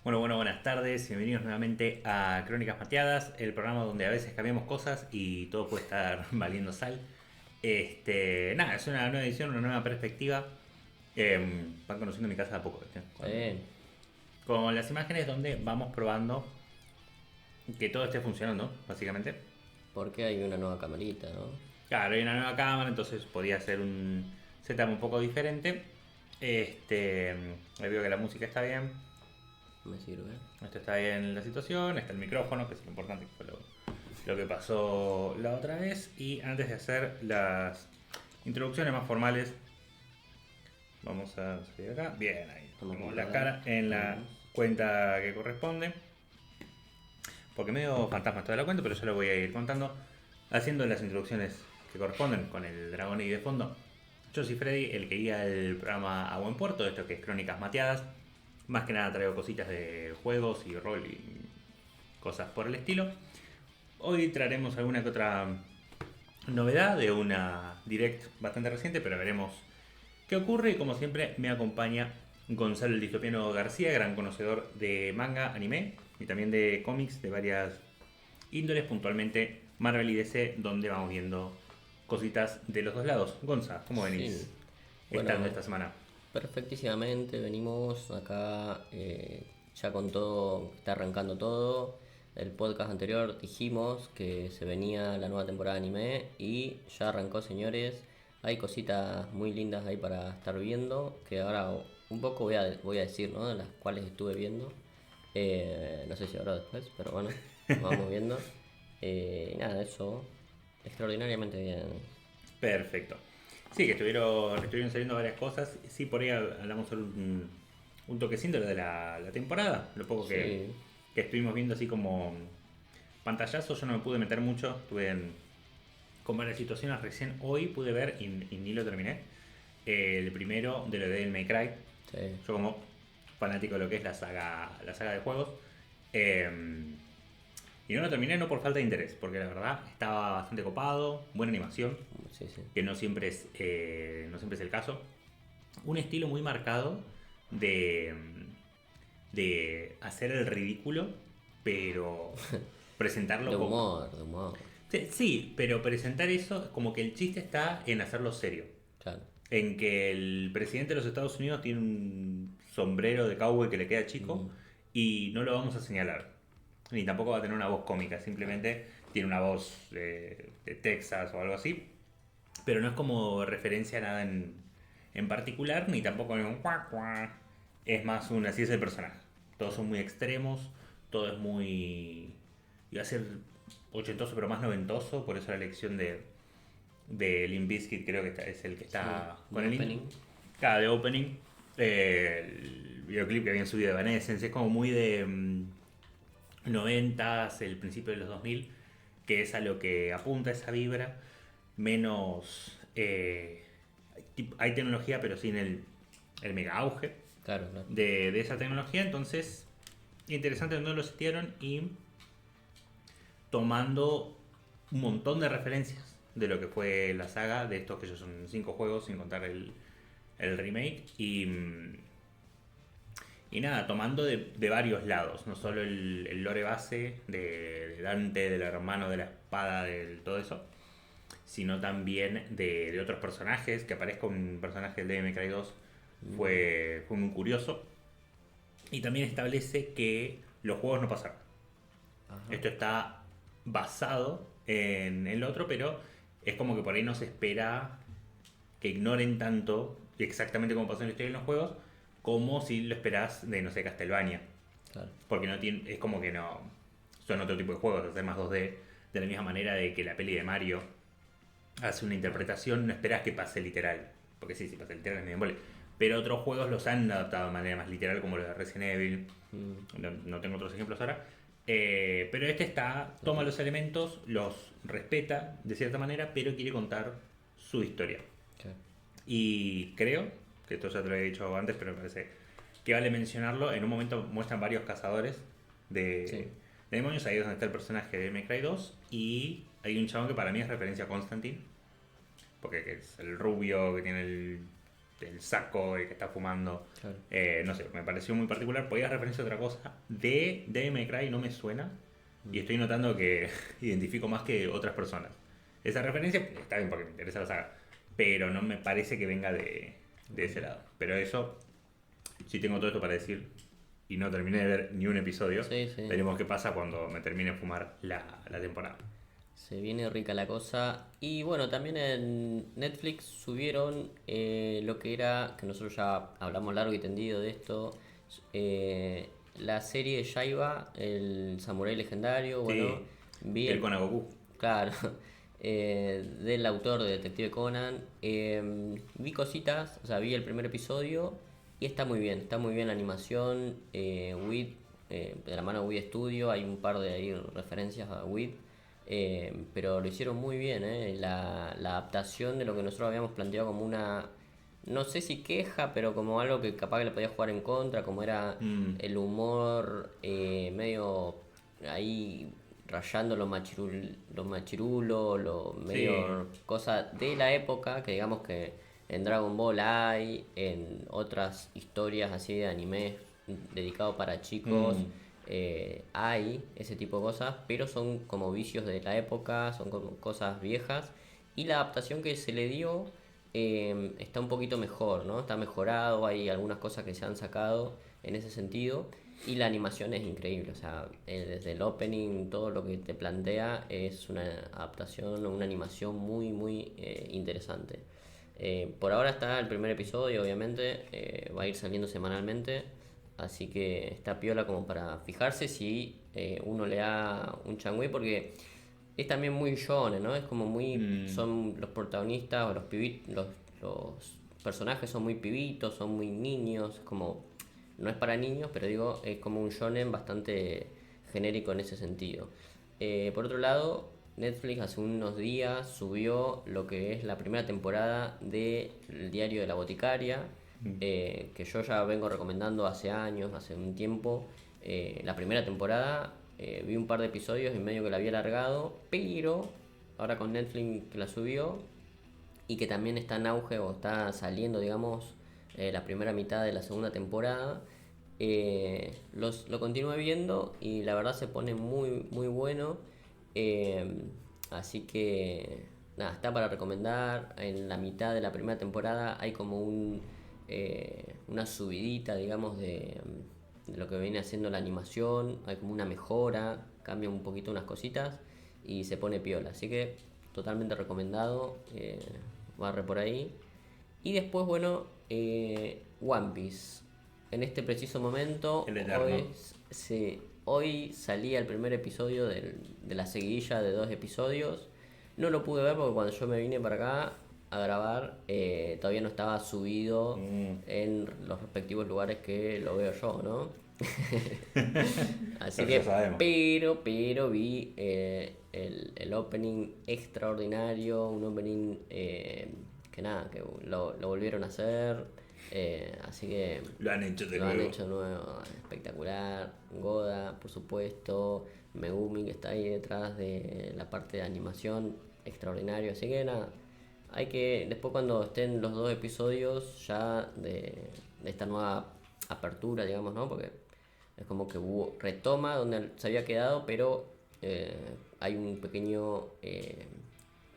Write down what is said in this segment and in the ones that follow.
Buenas tardes, bienvenidos nuevamente a Crónicas Mateadas, el programa donde a veces cambiamos cosas y todo puede estar valiendo sal. Es una nueva edición, una nueva perspectiva. Van conociendo mi casa de a poco, ¿viste? Está bien. Con las imágenes donde vamos probando que todo esté funcionando, básicamente. Porque hay una nueva camarita, ¿no? Claro, hay una nueva cámara, entonces podía ser un setup un poco diferente. Ahí veo que la música está bien. Me sirve. Esto está bien la situación, está el micrófono, que es lo importante, que fue lo que pasó la otra vez. Y antes de hacer las introducciones más formales, vamos a salir acá. Bien, ahí Vamos ponemos a la guardar. cara en la cuenta que corresponde. Porque medio fantasma toda la cuenta, pero yo lo voy a ir contando. Haciendo las introducciones que corresponden con el dragón y de fondo. Yo soy Freddy, el que guía el programa a buen puerto, esto que es Crónicas Mateadas. Más que nada traigo cositas de juegos y rol y cosas por el estilo. Hoy traeremos alguna que otra novedad de una direct bastante reciente, pero veremos qué ocurre. Y como siempre me acompaña Gonzalo el Distopiano García, gran conocedor de manga, anime y también de cómics de varias índoles, puntualmente Marvel y DC, donde vamos viendo cositas de los dos lados. Gonza, ¿cómo venís Sí. estando Bueno, esta semana? perfectísimamente. Venimos acá ya con todo. Está arrancando todo. El podcast anterior dijimos que se venía la nueva temporada de anime. Y ya arrancó, señores. Hay cositas muy lindas ahí para estar viendo. Que ahora un poco voy a decir, ¿no? De las cuales estuve viendo. No sé si ahora o después, pero bueno, vamos viendo. Nada, eso extraordinariamente bien. Perfecto. Sí, que estuvieron saliendo varias cosas. Sí, por ahí hablamos solo un toquecito de la temporada. Lo poco Sí, que estuvimos viendo así como pantallazo. Yo no me pude meter mucho. Estuve con varias situaciones. Recién hoy pude ver, y ni lo terminé, el primero de lo de Devil May Cry. sí. Yo como fanático de lo que es la saga de juegos. eh, y no lo terminé no por falta de interés, porque la verdad estaba bastante copado, buena animación, Sí, sí. que no siempre es el caso. Un estilo muy marcado de, de hacer el ridículo, pero presentarlo De como... humor, de humor. Sí, pero presentar eso como que el chiste está en hacerlo serio. Claro. En que el presidente de los Estados Unidos tiene un sombrero de cowboy que le queda chico y no lo vamos a señalar. Ni tampoco va a tener una voz cómica, simplemente tiene una voz de Texas o algo así. Pero no es como referencia a nada en particular, ni tampoco en un cuac, cuac. Es más un así es el personaje. Todos son muy extremos, todo es muy... Iba a ser ochentoso pero más noventoso, por eso la elección de Limp Bizkit creo que es el que Sí. está con De el intro. opening. Cada de opening. El videoclip que habían subido de Evanescence es como muy de 90s, el principio de los 2000, que es a lo que apunta esa vibra. Menos... hay tecnología pero sin el mega auge Claro, claro. de esa tecnología. Entonces, interesante donde lo sitieron y tomando un montón de referencias de lo que fue la saga, de estos que ya son 5 juegos sin contar el remake. Y nada, tomando de varios lados, no solo el lore base de Dante, del hermano de la espada, de todo eso, sino también de otros personajes. Que aparezca un personaje del DMK 2 fue muy curioso. Y también establece que los juegos no pasaron. Ajá. Esto está basado en el otro, pero es como que por ahí no se espera que ignoren tanto exactamente como pasó en la historia en los juegos, como si lo esperás de, no sé, Castlevania. Claro. Porque no tiene, es como que no. Son otro tipo de juegos, hacer más 2D. De la misma manera de que la peli de Mario hace una interpretación, no esperás que pase literal. Porque sí, si pasa literal es medio embole. Pero otros juegos los han adaptado de manera más literal, como los de Resident Evil. No tengo otros ejemplos ahora. Pero este toma los elementos, los respeta de cierta manera, pero quiere contar su historia. Claro. Y creo, que esto ya te lo he dicho antes, pero me parece que vale mencionarlo. En un momento muestran varios cazadores Sí. de demonios. Ahí es donde está el personaje de May Cry 2. Y hay un chabón que para mí es referencia a Constantine, porque es el rubio que tiene el saco, el que está fumando. Claro. No sé, me pareció muy particular. Podía referencia a otra cosa. De Devil May Cry no me suena. Y estoy notando que identifico más que otras personas. Esa referencia está bien porque me interesa la saga. Pero no me parece que venga de ese lado. Pero eso, si tengo todo esto para decir y no terminé de ver ni un episodio, Sí, sí. veremos qué pasa cuando me termine de fumar la temporada. Se viene rica la cosa. Y bueno, también en Netflix subieron lo que era, que nosotros ya hablamos largo y tendido de esto, la serie de Yaiba, el samurái legendario. Bueno, vi El con a Goku. claro, del autor de Detective Conan. Vi cositas, o sea, vi el primer episodio y está muy bien la animación. WIT, de la mano WIT Studio, hay un par de ahí referencias a WIT. Pero lo hicieron muy bien, la adaptación de lo que nosotros habíamos planteado como una, no sé si queja, pero como algo que capaz que le podía jugar en contra, como era el humor medio ahí rayando lo machirulo, lo medio cosa de la época, que digamos que en Dragon Ball hay, en otras historias así de anime dedicado para chicos. Hay ese tipo de cosas, pero son como vicios de la época, son como cosas viejas. Y la adaptación que se le dio está un poquito mejor, ¿no? Está mejorado, hay algunas cosas que se han sacado en ese sentido. Y la animación es increíble, o sea, desde el opening, todo lo que te plantea es una adaptación o una animación muy, muy interesante. Por ahora está el primer episodio, obviamente, va a ir saliendo semanalmente. Así que está piola como para fijarse si uno le da un changüey, porque es también muy shonen, ¿no? Es como muy. Son los protagonistas o los personajes son muy pibitos, son muy niños, como. No es para niños, pero digo, es como un shonen bastante genérico en ese sentido. Por otro lado, Netflix hace unos días subió lo que es la primera temporada de El Diario de la Boticaria, que yo ya vengo recomendando hace años, hace un tiempo. La primera temporada vi un par de episodios y medio que la había alargado, pero ahora con Netflix que la subió y que también está en auge o está saliendo, digamos, la primera mitad de la segunda temporada, lo continué viendo y la verdad se pone muy, muy bueno. Eh, Así que nada, está para recomendar. En la mitad de la primera temporada hay como una subidita, digamos, de lo que viene haciendo la animación. Hay como una mejora, cambia un poquito unas cositas y se pone piola. Así que totalmente recomendado. Barre por ahí. Y después, bueno, One Piece. En este preciso momento, El Eterno. hoy salía el primer episodio de la seguidilla de 2 episodios. No lo pude ver porque cuando yo me vine para acá a grabar, todavía no estaba subido en los respectivos lugares que lo veo yo, ¿no? Así Pero que, ya sabemos. pero vi el opening extraordinario, un opening que nada, que lo volvieron a hacer. Así que Lo han hecho de lo han nuevo. hecho nuevo, espectacular. Goda, por supuesto, Megumi que está ahí detrás de la parte de animación, extraordinario. Así que nada, hay que, después cuando estén los 2 episodios ya de esta nueva apertura, digamos, ¿no? Porque es como que retoma donde se había quedado, pero hay un pequeño.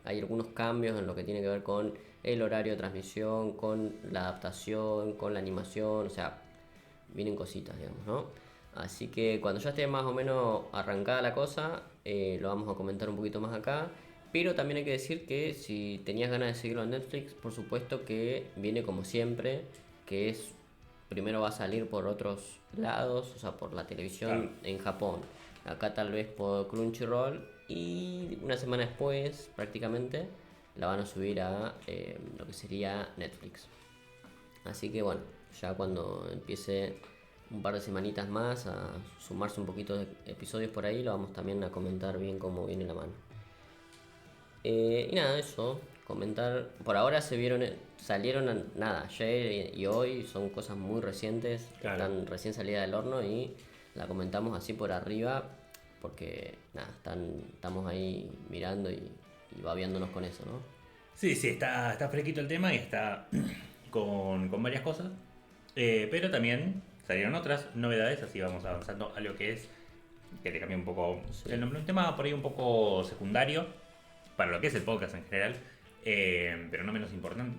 Hay algunos cambios en lo que tiene que ver con el horario de transmisión, con la adaptación, con la animación, o sea, vienen cositas, digamos, ¿no? Así que cuando ya esté más o menos arrancada la cosa, lo vamos a comentar un poquito más acá. Pero también hay que decir que si tenías ganas de seguirlo en Netflix, por supuesto que viene como siempre, que es primero va a salir por otros lados, o sea, por la televisión en Japón. Acá tal vez por Crunchyroll y una semana después, prácticamente, la van a subir a lo que sería Netflix. Así que bueno, ya cuando empiece un par de semanitas más a sumarse un poquito de episodios por ahí, lo vamos también a comentar bien cómo viene la mano. Y nada, eso, comentar. Por ahora salieron nada, ayer y hoy, son cosas muy recientes, Claro. están recién salidas del horno y la comentamos así por arriba, porque nada, estamos ahí mirando y babeándonos con eso, ¿no? Sí, está fresquito el tema y está con varias cosas. Pero también salieron otras novedades, así vamos avanzando a lo que es, que le cambié un poco el nombre, un tema por ahí un poco secundario, para lo que es el podcast en general, pero no menos importante.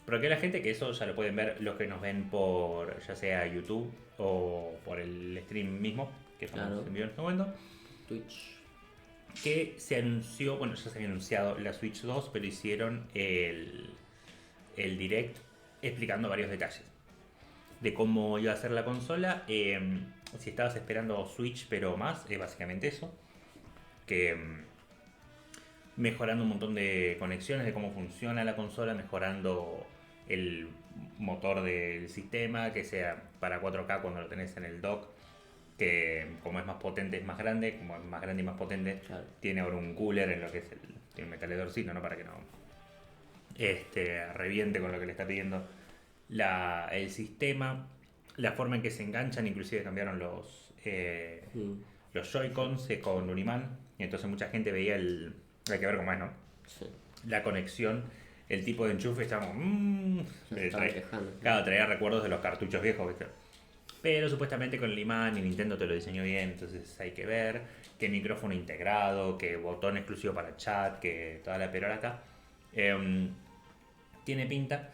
Pero que la gente, que eso ya lo pueden ver los que nos ven por ya sea YouTube o por el stream mismo, que estamos Claro. en vivo en este momento, Twitch. que se anunció, bueno, ya se había anunciado la Switch 2, pero hicieron el direct explicando varios detalles de cómo iba a ser la consola. Si estabas esperando Switch, pero más, es básicamente eso. Que mejorando un montón de conexiones, de cómo funciona la consola, mejorando el motor del sistema, que sea para 4K cuando lo tenés en el dock, que como es más potente es más grande, como es más grande y más potente, Claro. tiene ahora un cooler en lo que es el metaledorcito, ¿no? Para que no reviente con lo que le está pidiendo el sistema, la forma en que se enganchan, inclusive cambiaron los Joy-Cons con un imán, y entonces mucha gente veía hay que ver cómo es, ¿no? Sí. La conexión, el tipo de enchufe, estábamos... Se estaban quejando. Claro, traía recuerdos de los cartuchos viejos, ¿viste? Pero supuestamente con el imán y Nintendo te lo diseñó bien, entonces hay que ver qué micrófono integrado, qué botón exclusivo para chat, que toda la perorata. Tiene pinta.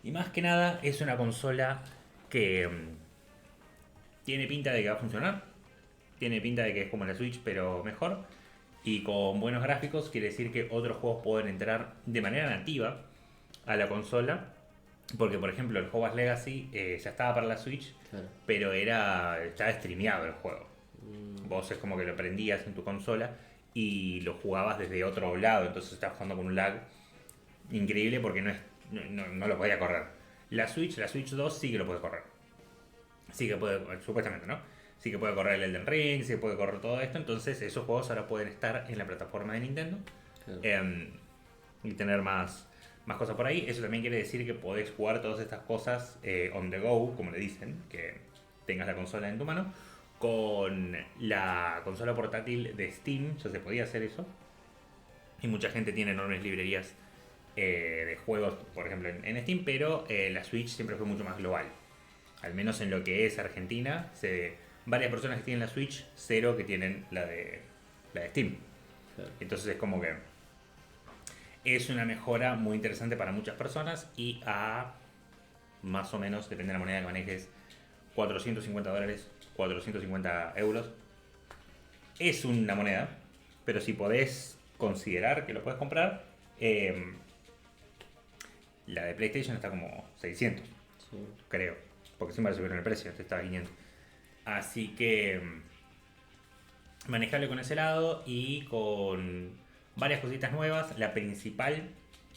Y más que nada es una consola que tiene pinta de que va a funcionar. Tiene pinta de que es como la Switch, pero mejor. Y con buenos gráficos, quiere decir que otros juegos pueden entrar de manera nativa a la consola. Porque, por ejemplo, el Hogwarts Legacy ya estaba para la Switch, Claro. pero estaba streameado el juego. Vos es como que lo prendías en tu consola y lo jugabas desde otro lado, entonces estabas jugando con un lag increíble porque no lo podía correr. La Switch 2 sí que lo puede correr. Sí que puede, supuestamente, ¿no? Sí que puede correr el Elden Ring, sí que puede correr todo esto, entonces esos juegos ahora pueden estar en la plataforma de Nintendo. Claro. Y tener más cosas por ahí. Eso también quiere decir que podés jugar todas estas cosas on the go, como le dicen, que tengas la consola en tu mano. Con la consola portátil de Steam ya se podía hacer eso. Y mucha gente tiene enormes librerías de juegos, por ejemplo, en Steam, pero la Switch siempre fue mucho más global. Al menos en lo que es Argentina, varias personas que tienen la Switch, cero que tienen la de Steam. Claro. Entonces es como que es una mejora muy interesante para muchas personas y a más o menos, depende de la moneda que manejes, $450, 450 euros. Es una moneda, pero si podés considerar que lo puedes comprar, la de PlayStation está como 600, Sí. creo, porque siempre subieron el precio, te estaba 500. Así que manejable con ese lado y con varias cositas nuevas. La principal,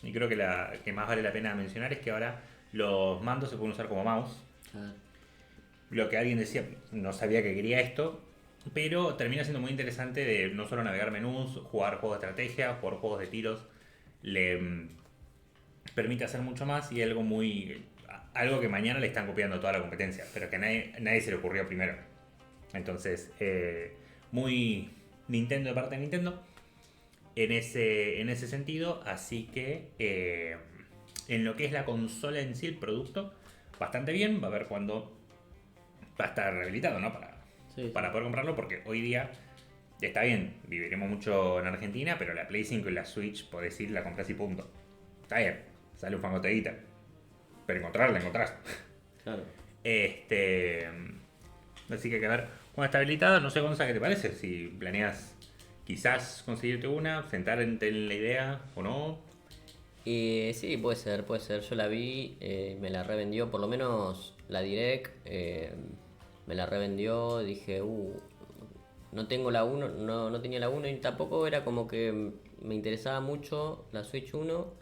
y creo que la que más vale la pena mencionar, es que ahora los mandos se pueden usar como mouse. Claro. Lo que alguien decía, no sabía que quería esto, pero termina siendo muy interesante de no solo navegar menús, jugar juegos de estrategia, jugar juegos de tiros. Le permite hacer mucho más y algo que mañana le están copiando a toda la competencia, pero que a nadie se le ocurrió primero. Entonces, muy Nintendo de parte de Nintendo en ese sentido. Así que en lo que es la consola en sí, el producto, bastante bien. Va a ver cuándo va a estar rehabilitado, ¿no? Sí. Para poder comprarlo, porque hoy día está bien, viviremos mucho en Argentina, pero la Play 5 y la Switch podés ir, la compras y punto. Está bien, sale un fangote de guita, pero encontrarla encontrás. Claro. Así que hay que ver cuando está habilitada. No sé, Gonza, ¿qué te parece? Si planeas quizás conseguirte una, sentarte en la idea o no. Y sí, puede ser, puede ser. Yo la vi, me la revendió, por lo menos la Direct, me la revendió. Dije, no tengo la 1, no tenía la 1 y tampoco era como que me interesaba mucho la Switch 1,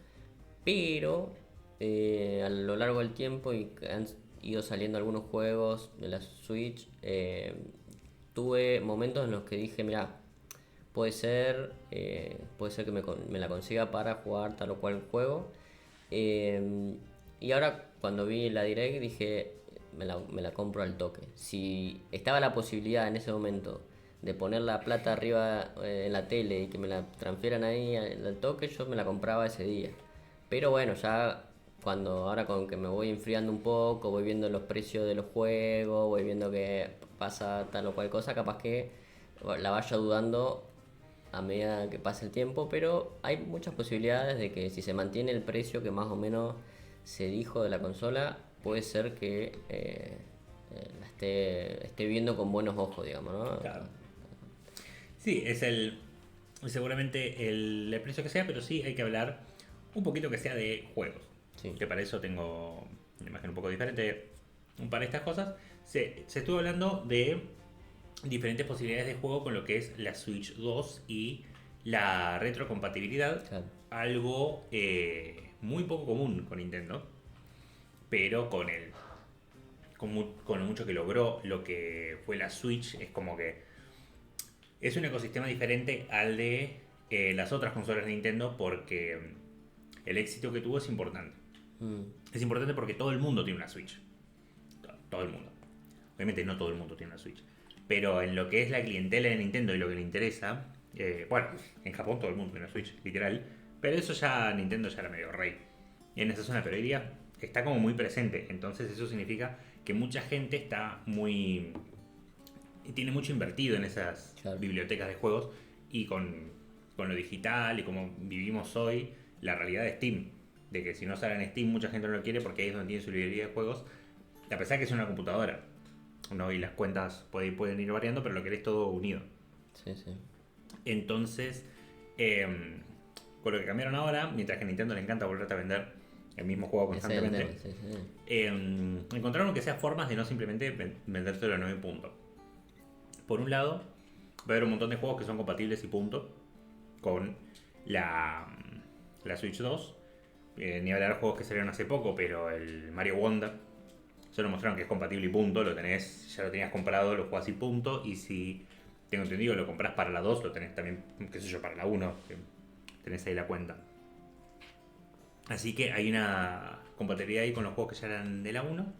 pero a lo largo del tiempo y que han ido saliendo algunos juegos de la Switch, tuve momentos en los que dije, mira, puede ser que me la consiga para jugar tal o cual juego. Y ahora cuando vi la Direct dije, me la compro al toque. Si estaba la posibilidad en ese momento de poner la plata arriba en la tele y que me la transfieran ahí al toque, yo me la compraba ese día. Pero bueno, ya cuando ahora con que me voy enfriando un poco, voy viendo los precios de los juegos, voy viendo que pasa tal o cual cosa, capaz que la vaya dudando a medida que pase el tiempo, pero hay muchas posibilidades de que si se mantiene el precio que más o menos se dijo de la consola, puede ser que la esté viendo con buenos ojos, digamos, ¿no? Claro. Sí, seguramente el precio que sea, pero sí hay que hablar un poquito que sea de juegos. Sí. Que para eso tengo una imagen un poco diferente para estas cosas. Se estuvo hablando de diferentes posibilidades de juego con lo que es la Switch 2 y la retrocompatibilidad. Claro. Algo muy poco común con Nintendo, pero con lo mucho que logró lo que fue la Switch, es como que es un ecosistema diferente al de las otras consolas de Nintendo, porque el éxito que tuvo es importante. Mm, Es importante porque todo el mundo tiene una Switch. Todo el mundo. Obviamente no todo el mundo tiene una Switch. Pero en lo que es la clientela de Nintendo y lo que le interesa, bueno, en Japón todo el mundo tiene una Switch, literal. Pero eso ya Nintendo ya era medio rey. Y en esa zona, pero hoy día está como muy presente. Entonces eso significa que mucha gente está muy... tiene mucho invertido en esas Claro. bibliotecas de juegos. Y con lo digital y como vivimos hoy, la realidad de Steam. De que si no sale en Steam mucha gente no lo quiere porque ahí es donde tiene su librería de juegos. A pesar que es una computadora. ¿No? Y las cuentas pueden ir variando, pero lo querés todo unido. sí, sí. Entonces, con lo que cambiaron ahora, mientras que a Nintendo le encanta volverte a vender el mismo juego Ese es el tema, constantemente, sí, sí. encontraron que sea formas de no simplemente vendértelo a 9 puntos. Por un lado, va a haber un montón de juegos que son compatibles y punto con la Switch 2. Ni hablar de juegos que salieron hace poco, pero el Mario Wonder solo mostraron que es compatible y punto. Ya lo tenías comprado, lo jugás y punto. Y si tengo entendido, lo compras para la 2, lo tenés también, qué sé yo, para la 1. Que tenés ahí la cuenta. Así que hay una compatibilidad ahí con los juegos que ya eran de la 1.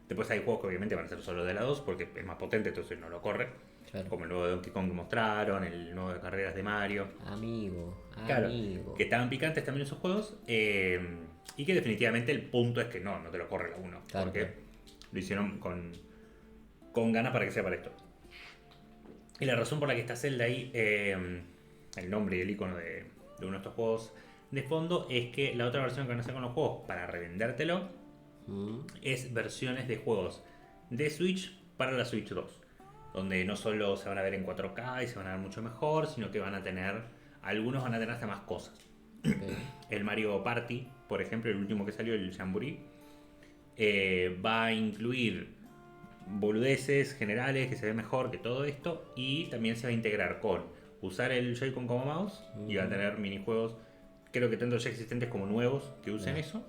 Después hay juegos que obviamente van a ser solo de la 2 porque es más potente, entonces no lo corre. Claro. Como el nuevo de Donkey Kong que mostraron, el nuevo de carreras de Mario. Amigo, Claro, amigo. que estaban picantes también esos juegos. Y que definitivamente el punto es que no te lo corre la 1. Claro, Porque claro. lo hicieron con ganas para que sea para esto. Y la razón por la que está Zelda ahí, el nombre y el icono de uno de estos juegos de fondo, es que la otra versión que van a hacer con los juegos para revendértelo Mm, es versiones de juegos de Switch para la Switch 2. Donde no solo se van a ver en 4K y se van a ver mucho mejor, sino que algunos van a tener hasta más cosas. ok. El Mario Party, por ejemplo, el último que salió, el Jamboree, va a incluir boludeces generales que se ve mejor que todo esto, y también se va a integrar con usar el Joy-Con como mouse y va a tener minijuegos, creo que tanto ya existentes como nuevos que usen Bien. eso,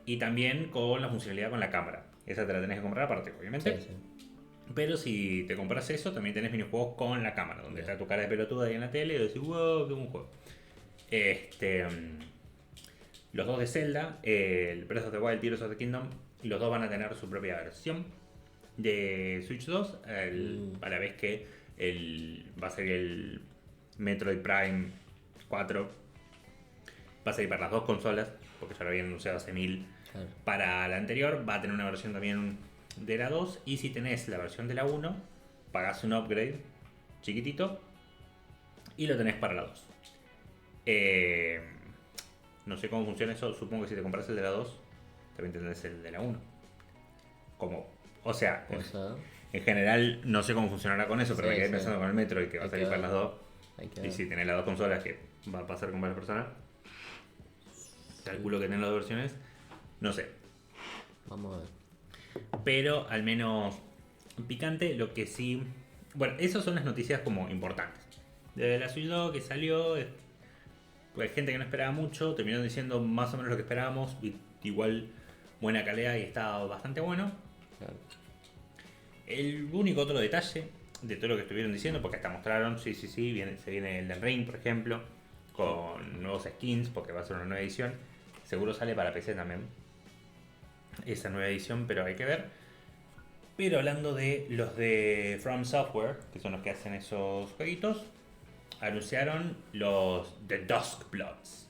y también con la funcionalidad con la cámara. Esa te la tenés que comprar aparte, obviamente. Sí, sí. Pero si te compras eso, también tenés minijuegos con la cámara, donde Bien. está tu cara de pelotuda ahí en la tele y decís, wow, qué buen juego. Los dos de Zelda, el Breath of the Wild, Tears of the Kingdom, los dos van a tener su propia versión de Switch 2, a la vez que va a salir el Metroid Prime 4, va a salir para las dos consolas, porque ya lo habían anunciado hace mil. Claro. Para la anterior va a tener una versión también de la 2, y si tenés la versión de la 1, pagás un upgrade chiquitito y lo tenés para la 2. No sé cómo funciona eso, supongo que si te compras el de la 2, también tendrás el de la 1. O sea, Puede ser. en general no sé cómo funcionará con eso, pero Sí, me quedé sí. pensando con el Metroid que va a Hay salir que para ver. las dos. Hay que Y ver. si tenés las dos consolas, que va a pasar con varias personas, calculo que tenés las dos versiones, no sé. Vamos a ver. Pero al menos picante, lo que sí... Bueno, esas son las noticias como importantes. De la Switch 2 que salió, pues gente que no esperaba mucho, terminaron diciendo más o menos lo que esperábamos, y igual buena calidad y está bastante bueno. Claro. El único otro detalle de todo lo que estuvieron diciendo, porque hasta mostraron, sí, se viene el Ring, por ejemplo, con nuevos skins, porque va a ser una nueva edición. Seguro sale para PC también esa nueva edición, pero hay que ver. Pero hablando de los de From Software, que son los que hacen esos jueguitos, anunciaron los The Dusk Bloods,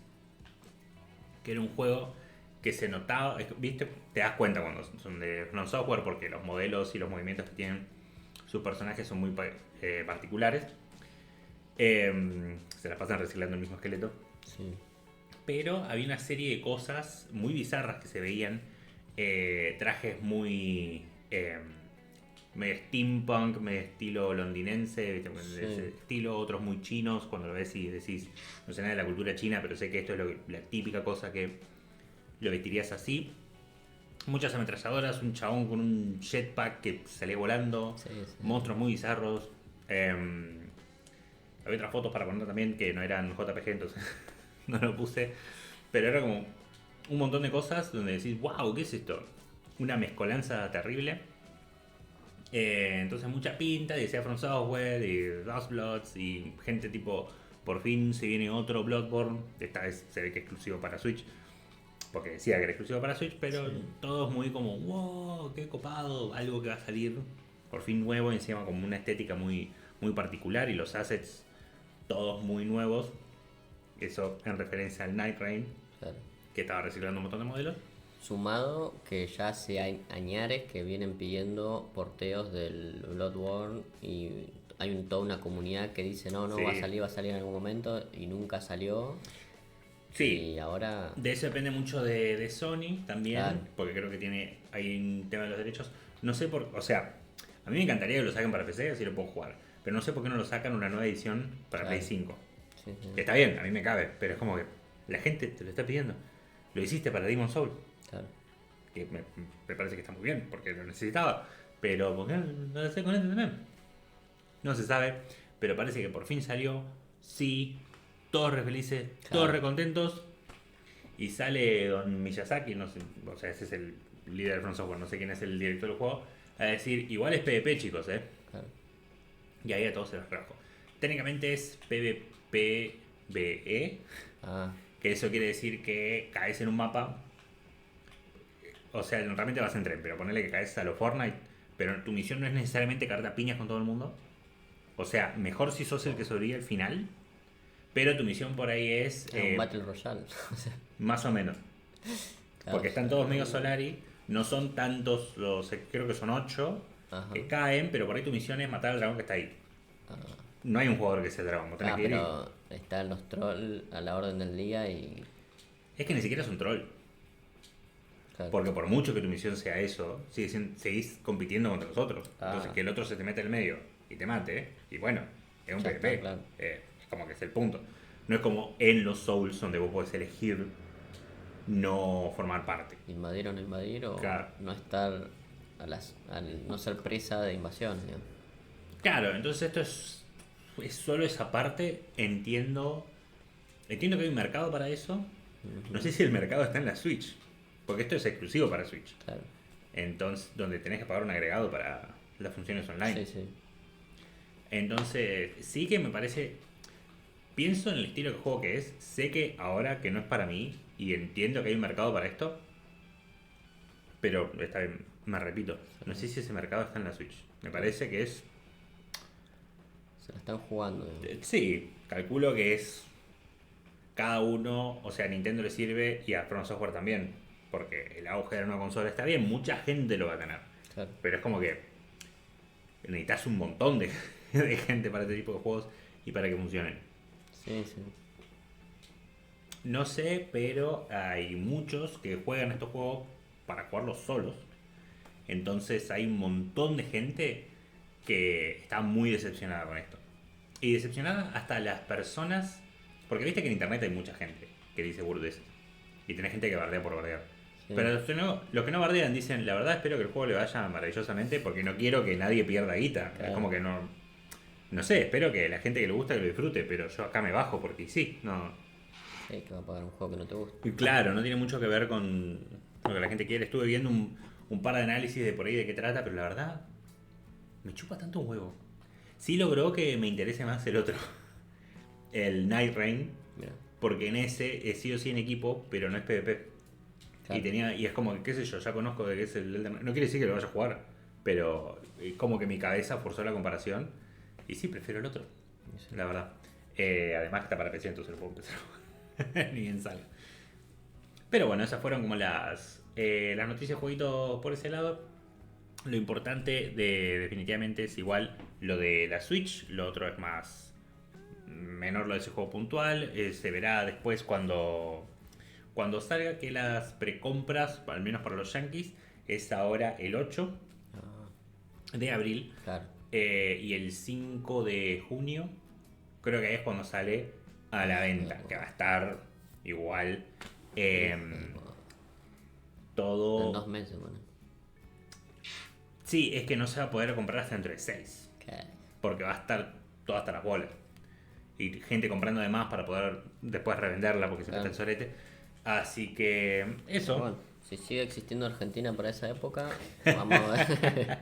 que era un juego que se notaba, ¿viste? Te das cuenta cuando son de From Software porque los modelos y los movimientos que tienen sus personajes son muy particulares. Se las pasan reciclando el mismo esqueleto. Sí. Pero había una serie de cosas muy bizarras que se veían. Trajes muy medio steampunk, medio estilo londinense, ¿viste? Sí. De ese estilo, otros muy chinos. Cuando lo ves y decís, no sé nada de la cultura china, pero sé que esto es la típica cosa que lo vestirías así. Muchas ametralladoras, un chabón con un jetpack que salía volando, Sí, sí. monstruos muy bizarros. Había otras fotos para poner también que no eran JPG, entonces no lo puse. Pero era como un montón de cosas donde decís, wow, ¿qué es esto? Una mezcolanza terrible. Entonces mucha pinta, y decía From Software, y Dust Bloods, y gente tipo, por fin se viene otro Bloodborne. Esta vez se ve que es exclusivo para Switch. Porque decía que era exclusivo para Switch, pero Sí. todos muy como, wow, qué copado, algo que va a salir por fin nuevo, encima como una estética muy, muy particular y los assets todos muy nuevos. Eso en referencia al Night Rain, Claro. que estaba reciclando un montón de modelos. Sumado que ya hace añares que vienen pidiendo porteos del Bloodborne y hay toda una comunidad que dice no, Sí. va a salir en algún momento y nunca salió. Sí, Y ahora, de eso depende mucho de Sony también, Claro. porque creo que hay un tema de los derechos. No sé o sea, a mí me encantaría que lo saquen para PC, así lo puedo jugar. Pero no sé por qué no lo sacan una nueva edición para Claro. Play 5. sí, sí, Que está bien, a mí me cabe, pero es como que la gente te lo está pidiendo. Lo hiciste para Demon's Soul, claro. que me parece que está muy bien, porque lo necesitaba. Pero ¿por qué no lo haces con este también? No se sabe, pero parece que por fin salió. Sí, todos re felices, todos Claro. re contentos. Y sale Don Miyazaki, no sé, o sea, ese es el líder de From Software, no sé quién es el director del juego, a decir, igual es PvP, chicos, Claro. Y ahí a todos se los trajo. Técnicamente es PvPVE, Ah, que eso quiere decir que caes en un mapa. O sea, realmente vas en tren, pero ponele que caes a lo Fortnite. Pero tu misión no es necesariamente caerte a piñas con todo el mundo. O sea, mejor si sos el que sobrevive al final. Pero tu misión por ahí es un Battle Royale. O sea, más o menos. claro, Porque están todos medio Solari. No son tantos los. Creo que son 8 Ajá. que caen, pero por ahí tu misión es matar al dragón que está ahí. Ah, No hay un jugador que sea el dragón. Vos tenés que ir pero están los trolls a la orden del día y. Es que ni siquiera es un troll. Claro. Porque por mucho que tu misión sea eso, seguís compitiendo contra los otros. Ah. Entonces que el otro se te mete en el medio y te mate, y bueno, es un Ya PvP. está, claro. Es como que es el punto. No es como en los Souls donde vos podés elegir no formar parte. Invadir o no invadir o Claro. no estar al no ser presa de invasión. Digamos. Claro, entonces esto es solo esa parte. Entiendo que hay un mercado para eso. No sé si el mercado está en la Switch. Porque esto es exclusivo para Switch. Claro. Entonces, donde tenés que pagar un agregado para las funciones online. Sí, sí. Entonces, sí que me parece. Pienso en el estilo de juego que es. Sé que ahora que no es para mí. Y entiendo que hay un mercado para esto. Pero esta vez me repito. No sé si ese mercado está en la Switch. Me parece que es. Se la están jugando. Digamos. Sí, calculo que es. Cada uno. O sea, a Nintendo le sirve y a From Software también. Porque el auge de una consola está bien. Mucha gente lo va a tener. Claro. Pero es como que. Necesitas un montón de gente para este tipo de juegos. Y para que funcionen. Sí, sí. No sé, pero hay muchos que juegan estos juegos para jugarlos solos. Entonces hay un montón de gente que está muy decepcionada con esto. Y decepcionada hasta las personas. Porque viste que en internet hay mucha gente que dice burdes. Y tenés gente que bardea por bardear. Sí. Pero los que no bardean dicen, la verdad espero que el juego le vaya maravillosamente porque no quiero que nadie pierda guita. Claro. Es como que no. No sé, espero que la gente que le gusta que lo disfrute, pero yo acá me bajo porque sí, no. Sí, que va a pagar un juego que no te gusta. Y claro, no tiene mucho que ver con lo que la gente quiere. Estuve viendo un par de análisis de por ahí de qué trata, pero la verdad, me chupa tanto un huevo. Sí logró que me interese más el otro, el Night Rain, Mira. porque en ese es sí o sí en equipo, pero no es PvP. Claro. Y es como que, qué sé yo, ya conozco de qué es el Elden Ring. No quiere decir que lo vaya a jugar, pero como que mi cabeza forzó la comparación. Y sí, prefiero el otro, Sí. la verdad. Además que está para PC, entonces lo puedo empezar a jugar. Ni bien salga. Pero bueno, esas fueron como las noticias de jueguitos por ese lado. Lo importante definitivamente es igual lo de la Switch, lo otro es más menor lo de ese juego puntual. Se verá después cuando salga, que las precompras, al menos para los yankees, es ahora el 8 de abril. Claro. Y el 5 de junio creo que es cuando sale a la venta, que va a estar igual todo. En 2 meses, bueno. Sí, es que no se va a poder comprar hasta dentro de 6, ¿Qué? porque va a estar todo hasta las bolas. Y gente comprando de más para poder después revenderla porque siempre Claro. está el sorete. Así que eso. Bueno, si sigue existiendo Argentina para esa época, vamos a ver.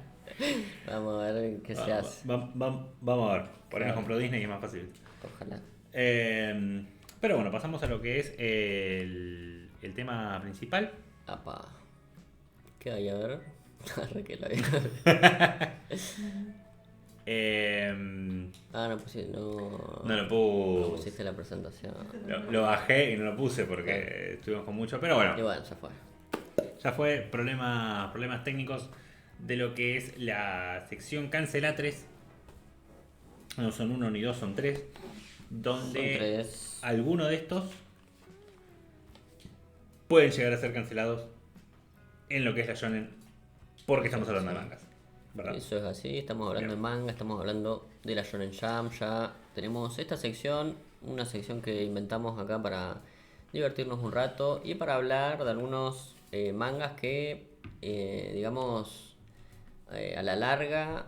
Vamos a ver qué se hace. Vamos a ver. Por ahí nos Claro. compró Disney y es más fácil. Ojalá. Pero bueno, pasamos a lo que es el tema principal. Apa. ¿Qué hay a ver? Arre que la vi. No pusiste, No lo no puse. pusiste la presentación. Lo bajé y no lo puse porque estuvimos con mucho. Pero Y bueno, bueno, ya fue. ya fue problemas técnicos de lo que es la sección Cancelatres. No son uno ni dos, son tres. Donde Son tres. alguno de estos pueden llegar a ser cancelados en lo que es la shonen, porque estamos hablando de mangas, ¿verdad? Eso es así, estamos hablando Bien. de manga, estamos hablando de la Shonen Jump, ya tenemos esta sección, una sección que inventamos acá para divertirnos un rato y para hablar de algunos mangas que, digamos, a la larga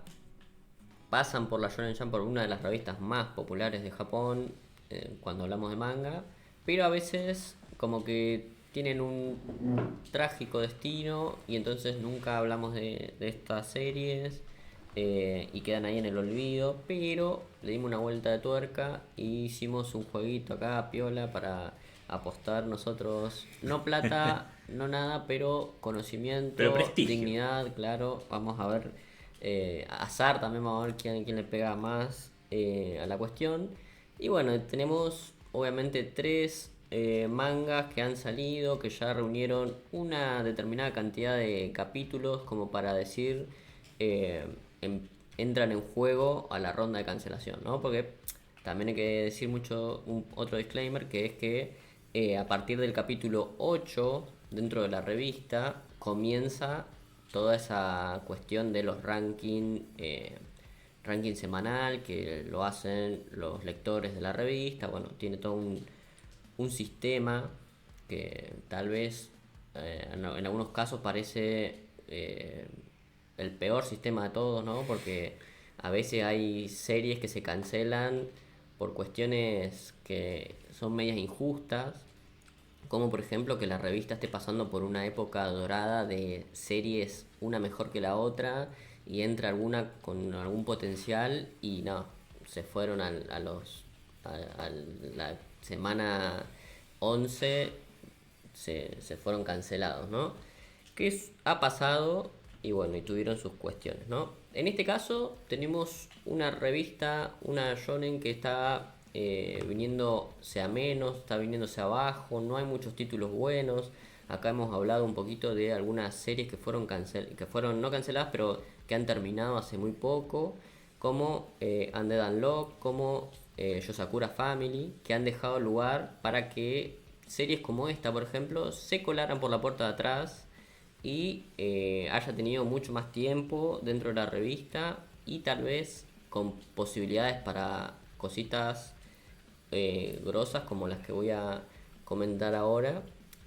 pasan por la Shonen Jump, por una de las revistas más populares de Japón, cuando hablamos de manga, pero a veces como que tienen un trágico destino y entonces nunca hablamos de estas series y quedan ahí en el olvido, pero le dimos una vuelta de tuerca y hicimos un jueguito acá, piola, para apostar nosotros, no plata, no nada, pero conocimiento, Pero prestigio. dignidad, claro, vamos a ver, azar también, vamos a ver quién le pega más a la cuestión. Y bueno, tenemos obviamente tres mangas que han salido, que ya reunieron una determinada cantidad de capítulos como para decir entran en juego a la ronda de cancelación, ¿no? Porque también hay que decir otro disclaimer, que es que a partir del capítulo 8 dentro de la revista comienza toda esa cuestión de los ranking semanal que lo hacen los lectores de la revista. Bueno, tiene todo un sistema que tal vez en algunos casos parece el peor sistema de todos, ¿no? Porque a veces hay series que se cancelan por cuestiones que son medias injustas, como por ejemplo que la revista esté pasando por una época dorada de series una mejor que la otra y entra alguna con algún potencial y no, se fueron a la semana 11 se fueron cancelados, ¿no? Ha pasado y bueno, y tuvieron sus cuestiones, ¿no? En este caso tenemos una revista, una shonen que está viniéndose a menos, está viniéndose abajo, no hay muchos títulos buenos. Acá hemos hablado un poquito de algunas series que fueron no canceladas, pero que han terminado hace muy poco, como Undead Unlock, como Yosakura Family, que han dejado lugar para que series como esta, por ejemplo, se colaran por la puerta de atrás y haya tenido mucho más tiempo dentro de la revista y tal vez con posibilidades para cositas grosas como las que voy a comentar ahora.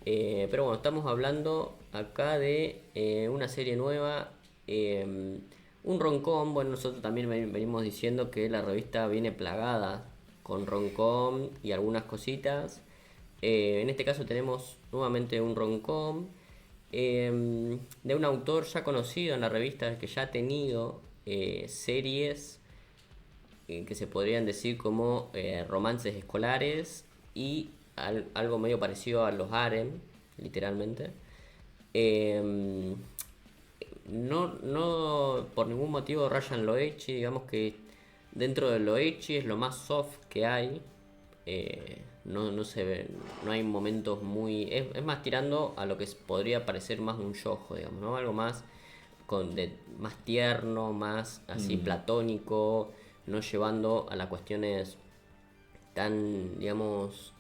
Pero bueno, estamos hablando acá de una serie nueva, un roncom. Bueno, nosotros también venimos diciendo que la revista viene plagada con roncom y algunas cositas. En este caso tenemos nuevamente un roncom de un autor ya conocido en la revista, que ya ha tenido series que se podrían decir como romances escolares y algo medio parecido a los harem, literalmente. No por ningún motivo rayan lo ecchi, digamos que dentro de lo ecchi es lo más soft que hay. no se ve, no hay momentos muy... Es más tirando a lo que podría parecer más un yojo, digamos, ¿no? Algo más, más tierno, más así platónico, no llevando a las cuestiones tan, digamos,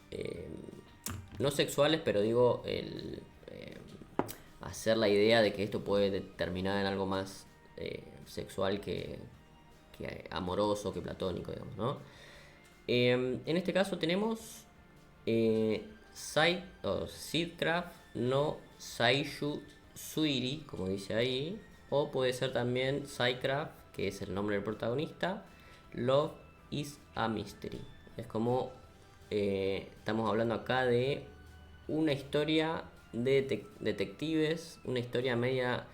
no sexuales, pero digo, hacer la idea de que esto puede terminar en algo más sexual que amoroso, que platónico, digamos, ¿no? En este caso tenemos Seedcraft no Saishu Suiri, como dice ahí, o puede ser también Psycraft, que es el nombre del protagonista, Love is a Mystery. Es como estamos hablando acá de una historia de detectives, una historia media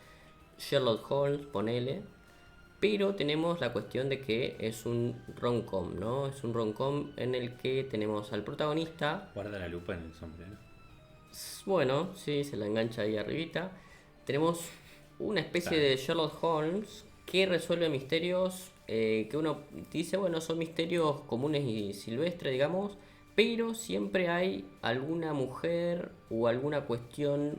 Sherlock Holmes, ponele, pero tenemos la cuestión de que es un rom-com, ¿no? Es un rom-com en el que tenemos al protagonista. Guarda la lupa en el sombrero. Bueno, sí, se la engancha ahí arribita. Tenemos una especie de Sherlock Holmes que resuelve misterios que uno dice, bueno, son misterios comunes y silvestres, digamos, pero siempre hay alguna mujer o alguna cuestión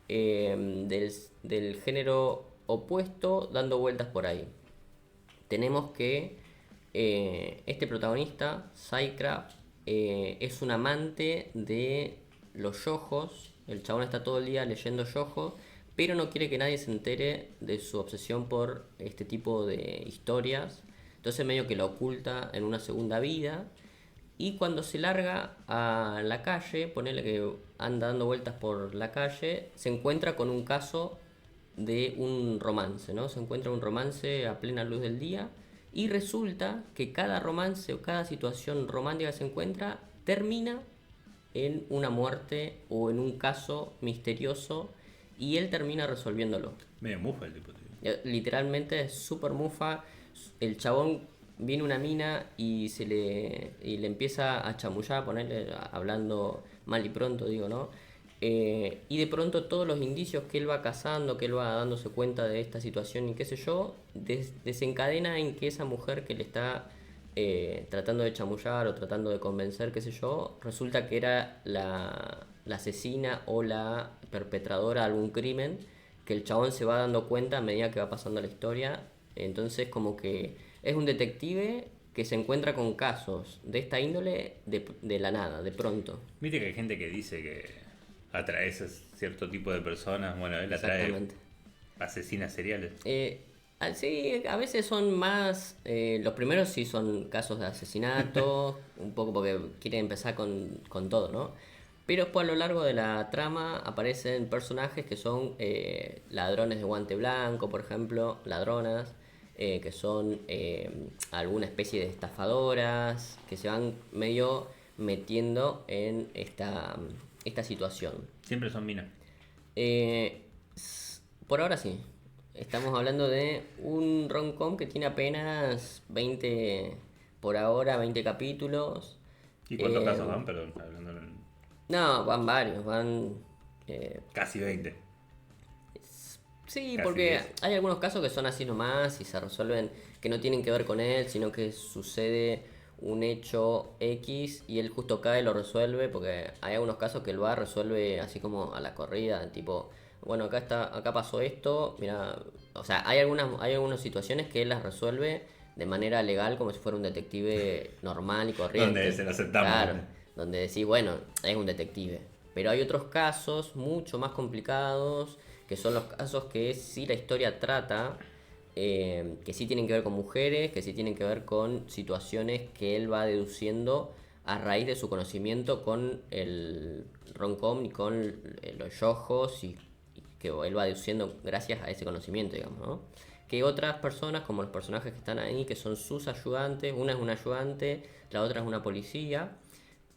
del género opuesto dando vueltas por ahí. Tenemos que este protagonista, Psycraft, es un amante de los yojos. El chabón está todo el día leyendo yojos, pero no quiere que nadie se entere de su obsesión por este tipo de historias. Entonces medio que lo oculta en una segunda vida. Y cuando se larga a la calle, ponele que anda dando vueltas por la calle, se encuentra con un caso de un romance, ¿no? Se encuentra un romance a plena luz del día y resulta que cada romance o cada situación romántica que se encuentra termina en una muerte o en un caso misterioso y él termina resolviéndolo. Medio mufa el tipo, tío. Literalmente es súper mufa. El chabón viene una mina y le empieza a chamullar, ponerle hablando mal y pronto, digo, ¿no? Y de pronto todos los indicios que él va cazando, que él va dándose cuenta de esta situación y qué sé yo, desencadena en que esa mujer que le está tratando de chamullar o tratando de convencer, qué sé yo, resulta que era la asesina o la perpetradora de algún crimen, que el chabón se va dando cuenta a medida que va pasando la historia. Entonces como que es un detective que se encuentra con casos de esta índole de la nada, de pronto. Viste que hay gente que dice que atraes a cierto tipo de personas. Bueno, él atrae asesinas seriales. Sí, a veces son más. Los primeros sí son casos de asesinato, un poco porque quieren empezar con todo, ¿no? Pero después a lo largo de la trama aparecen personajes que son ladrones de guante blanco, por ejemplo, ladronas, que son alguna especie de estafadoras, que se van medio metiendo en esta situación. Siempre son minas. Por ahora sí. Estamos hablando de un rom-com que tiene apenas 20, por ahora, 20 capítulos. ¿Y cuántos casos van? Perdón, hablando en... No, van varios, van... Casi 20. Sí, Casi porque 10. hay algunos casos que son así nomás y se resuelven, que no tienen que ver con él, sino que sucede un hecho X y él justo cae y lo resuelve, porque hay algunos casos que el bar resuelve así como a la corrida, tipo, bueno, acá pasó esto, mira, o sea, hay algunas situaciones que él las resuelve de manera legal como si fuera un detective normal y corriente. Donde se lo aceptamos. Claro, donde decís, bueno, es un detective. Pero hay otros casos mucho más complicados, que son los casos que sí la historia trata, que sí tienen que ver con mujeres, que sí tienen que ver con situaciones que él va deduciendo a raíz de su conocimiento con el rom-com y con los yojos y que él va deduciendo gracias a ese conocimiento, digamos, ¿no? Que otras personas, como los personajes que están ahí, que son sus ayudantes, una es una ayudante, la otra es una policía,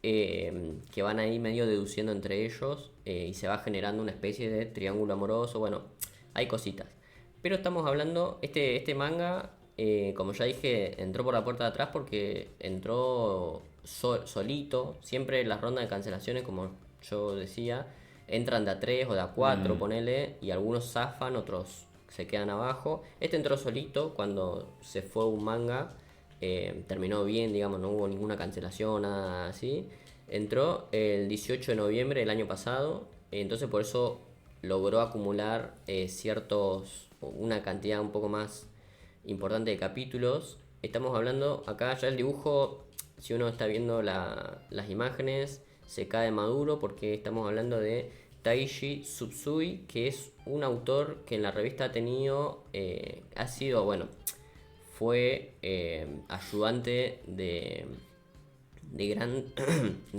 que van ahí medio deduciendo entre ellos y se va generando una especie de triángulo amoroso. Bueno, hay cositas. Pero estamos hablando, este manga, como ya dije, entró por la puerta de atrás porque entró solito. Siempre las rondas de cancelaciones, como yo decía, entran de a 3 o de a 4, ponele, y algunos zafan, otros se quedan abajo. Este entró solito cuando se fue un manga. Terminó bien, digamos, no hubo ninguna cancelación, nada así. Entró el 18 de noviembre del año pasado, entonces por eso logró acumular una cantidad un poco más importante de capítulos. Estamos hablando acá ya el dibujo, si uno está viendo las imágenes, se cae maduro porque estamos hablando de Taishi Tsutsui, que es un autor que en la revista ha tenido, ha sido, bueno, fue ayudante de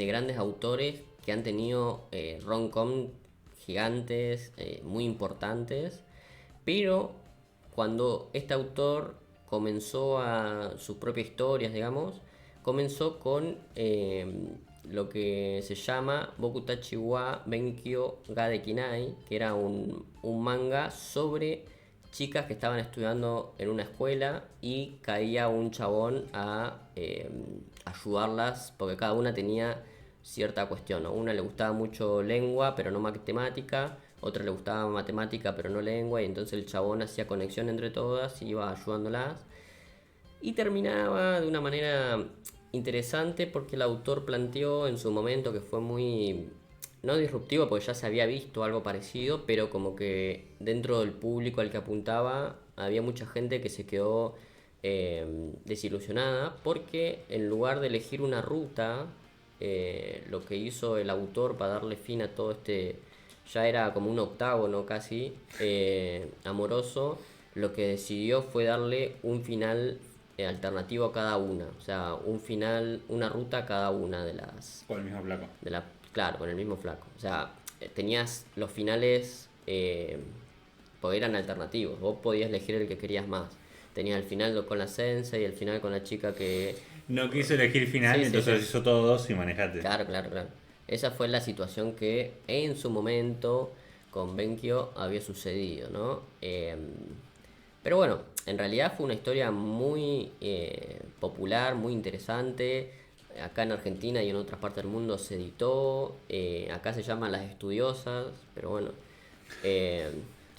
grandes autores que han tenido rom-com gigantes, muy importantes, pero cuando este autor comenzó a sus propias historias, digamos, comenzó con lo que se llama Bokutachi wa Benkyo ga Dekinai, que era un manga sobre chicas que estaban estudiando en una escuela y caía un chabón a ayudarlas porque cada una tenía cierta cuestión, ¿no? Una le gustaba mucho lengua pero no matemática, otra le gustaba matemática pero no lengua, y entonces el chabón hacía conexión entre todas y iba ayudándolas. Y terminaba de una manera interesante porque el autor planteó en su momento que fue muy, no disruptivo porque ya se había visto algo parecido, pero como que dentro del público al que apuntaba había mucha gente que se quedó desilusionada porque en lugar de elegir una ruta, lo que hizo el autor para darle fin a todo este, ya era como un octágono casi amoroso, lo que decidió fue darle un final alternativo a cada una, o sea, un final, una ruta a cada una de las, Con el mismo flaco. claro, con el mismo flaco. O sea, tenías los finales, porque eran alternativos. Vos podías elegir el que querías más. Tenías el final con la sensei y el final con la chica que... No quiso elegir final, Sí, sí, entonces sí. hizo todos y manejate. Claro, claro, claro. Esa fue la situación que en su momento con Benkyo había sucedido, ¿no? Pero bueno, en realidad fue una historia muy popular, muy interesante. Acá en Argentina y en otras partes del mundo se editó. Acá se llama Las Estudiosas, pero bueno. eh,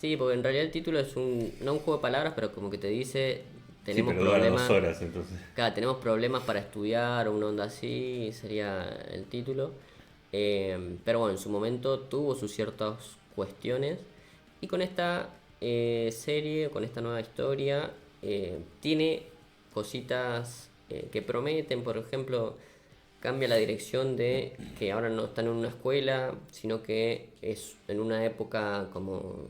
sí, porque en realidad el título es no un juego de palabras, pero como que te dice, Sí, tenemos pero dura problemas. 2 horas entonces. Claro, tenemos problemas para estudiar o una onda así, sería el título. Pero bueno, en su momento tuvo sus ciertas cuestiones. Y con esta serie, con esta nueva historia, tiene cositas que prometen. Por ejemplo, cambia la dirección de que ahora no están en una escuela, sino que es en una época como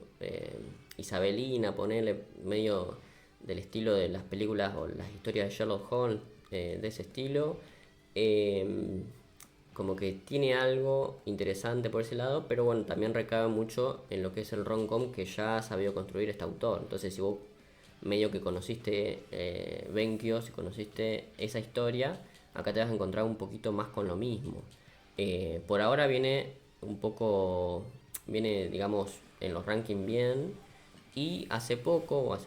isabelina, ponele, medio del estilo de las películas o las historias de Sherlock Holmes, de ese estilo. Eh, Como que tiene algo interesante por ese lado, pero bueno, también recae mucho en lo que es el rom-com que ya ha sabido construir este autor. Entonces, si vos medio que conociste Benkyo, si conociste esa historia, acá te vas a encontrar un poquito más con lo mismo. Por ahora viene digamos en los rankings bien, y hace poco,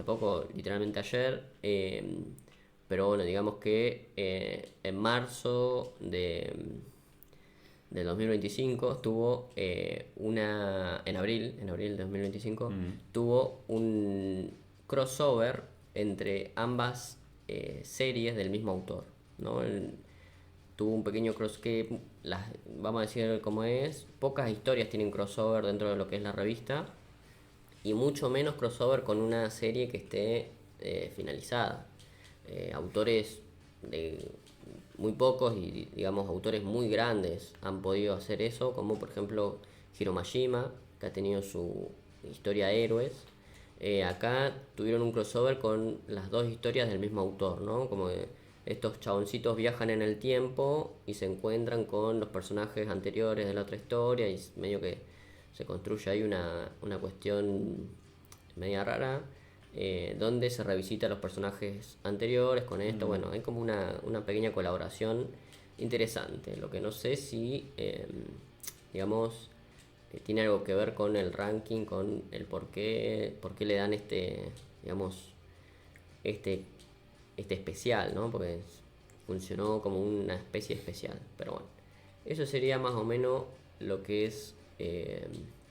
literalmente ayer, pero bueno, digamos que en marzo del 2025 tuvo en abril de 2025, tuvo un crossover entre ambas series del mismo autor, ¿no? Tuvo un pequeño cross que, vamos a decir cómo es, pocas historias tienen crossover dentro de lo que es la revista, y mucho menos crossover con una serie que esté finalizada. Autores de muy pocos y digamos autores muy grandes han podido hacer eso, como por ejemplo Hiro Mashima, que ha tenido su historia Héroes. Acá tuvieron un crossover con las dos historias del mismo autor, ¿no? Como que estos chaboncitos viajan en el tiempo y se encuentran con los personajes anteriores de la otra historia, y medio que se construye ahí una cuestión media rara, donde se revisita los personajes anteriores con esto. Bueno, hay como una pequeña colaboración interesante. Lo que no sé si, digamos, tiene algo que ver con el ranking, con el por qué le dan digamos, este, este especial, ¿no? Porque funcionó como una especie especial. Pero bueno, eso sería más o menos lo que es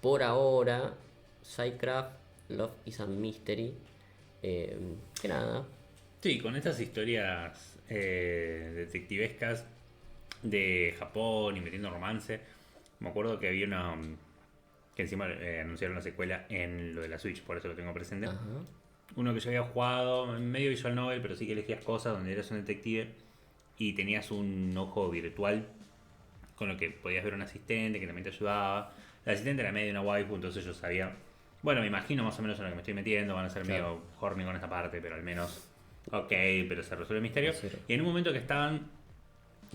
por ahora Psycraft Love is a Mystery. Que nada. Sí, con estas historias detectivescas, de Japón y metiendo romance. Me acuerdo que había una... que encima anunciaron la secuela en lo de la Switch, por eso lo tengo presente. Ajá. Uno que yo había jugado, medio visual novel, pero sí que elegías cosas donde eras un detective y tenías un ojo virtual con lo que podías ver un asistente que también te ayudaba. El asistente era medio una waifu, entonces yo sabía... Bueno, me imagino más o menos en lo que me estoy metiendo, van a ser Claro. medio horny con esta parte, pero al menos... Ok, pero se resuelve el misterio. Sí. Y en un momento que estaban...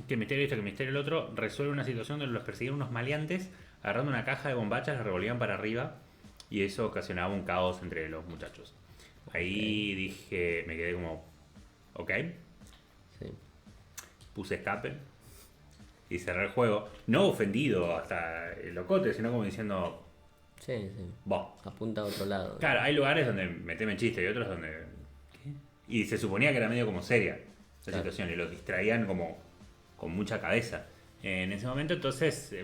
Que el misterio esto, que el misterio el otro, resuelve una situación donde los perseguían unos maleantes, agarrando una caja de bombachas, la revolvían para arriba y eso ocasionaba un caos entre los muchachos. Ahí dije, me quedé como, ok, Sí. puse escape y cerré el juego. No ofendido hasta el locote, sino como diciendo, Sí, sí. vos. Apunta a otro lado. Claro, hay lugares donde meteme chiste y otros donde... ¿qué? Y se suponía que era medio como seria la Claro. situación y lo distraían como con mucha cabeza. En ese momento entonces,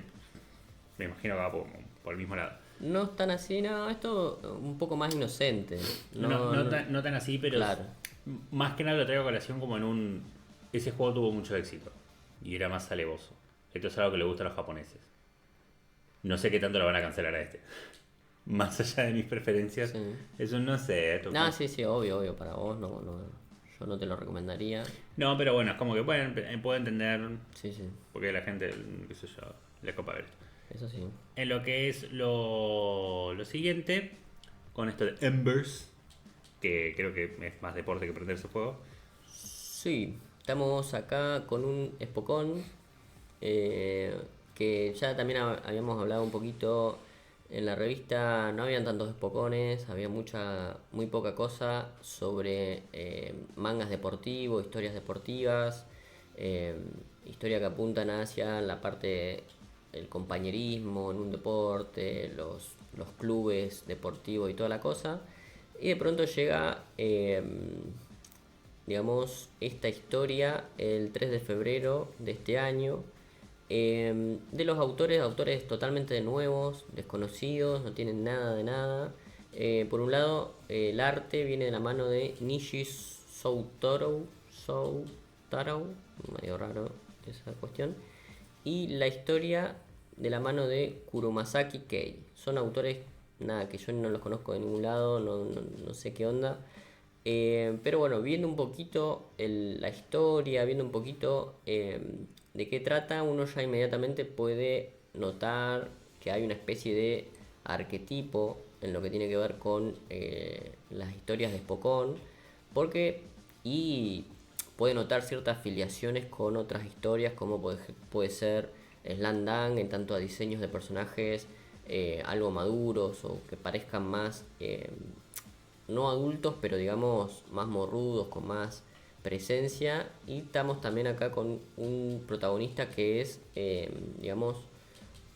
me imagino que va por el mismo lado. No es tan así, no, esto un poco más inocente. No tan así, pero Claro. más que nada lo traigo a colación como en un... Ese juego tuvo mucho éxito y era más alevoso. Esto es algo que le gusta a los japoneses. No sé qué tanto lo van a cancelar a este. Más allá de mis preferencias, Sí. eso no sé. No, sí, obvio, para vos no, yo no te lo recomendaría. No, pero bueno, es como que puedo entender Sí, porque la gente, qué sé yo, le copa ver esto. eso sí. En lo que es lo siguiente, con esto de Embers, que creo que es más deporte que prender su fuego. Sí, estamos acá con un Spokon que ya también habíamos hablado un poquito en la revista. No habían tantos Spokones, había muy poca cosa sobre mangas deportivos, historias deportivas, eh, historias que apuntan hacia la parte del compañerismo en un deporte, los clubes deportivos y toda la cosa. Y de pronto llega digamos, esta historia el 3 de febrero de este año, de los autores totalmente nuevos, desconocidos, no tienen nada de nada. Por un lado, el arte viene de la mano de Nishi Soutaro, medio raro esa cuestión, y la historia de la mano de Kuromasaki Kei. Son autores, nada, que yo no los conozco de ningún lado, no sé qué onda. Pero bueno, viendo un poquito la historia, viendo un poquito de qué trata, uno ya inmediatamente puede notar que hay una especie de arquetipo en lo que tiene que ver con las historias de Spokon, porque y puede notar ciertas afiliaciones con otras historias, como puede ser Slandang en tanto a diseños de personajes algo maduros o que parezcan más no adultos, pero digamos más morrudos, con más presencia. Y estamos también acá con un protagonista que es, digamos,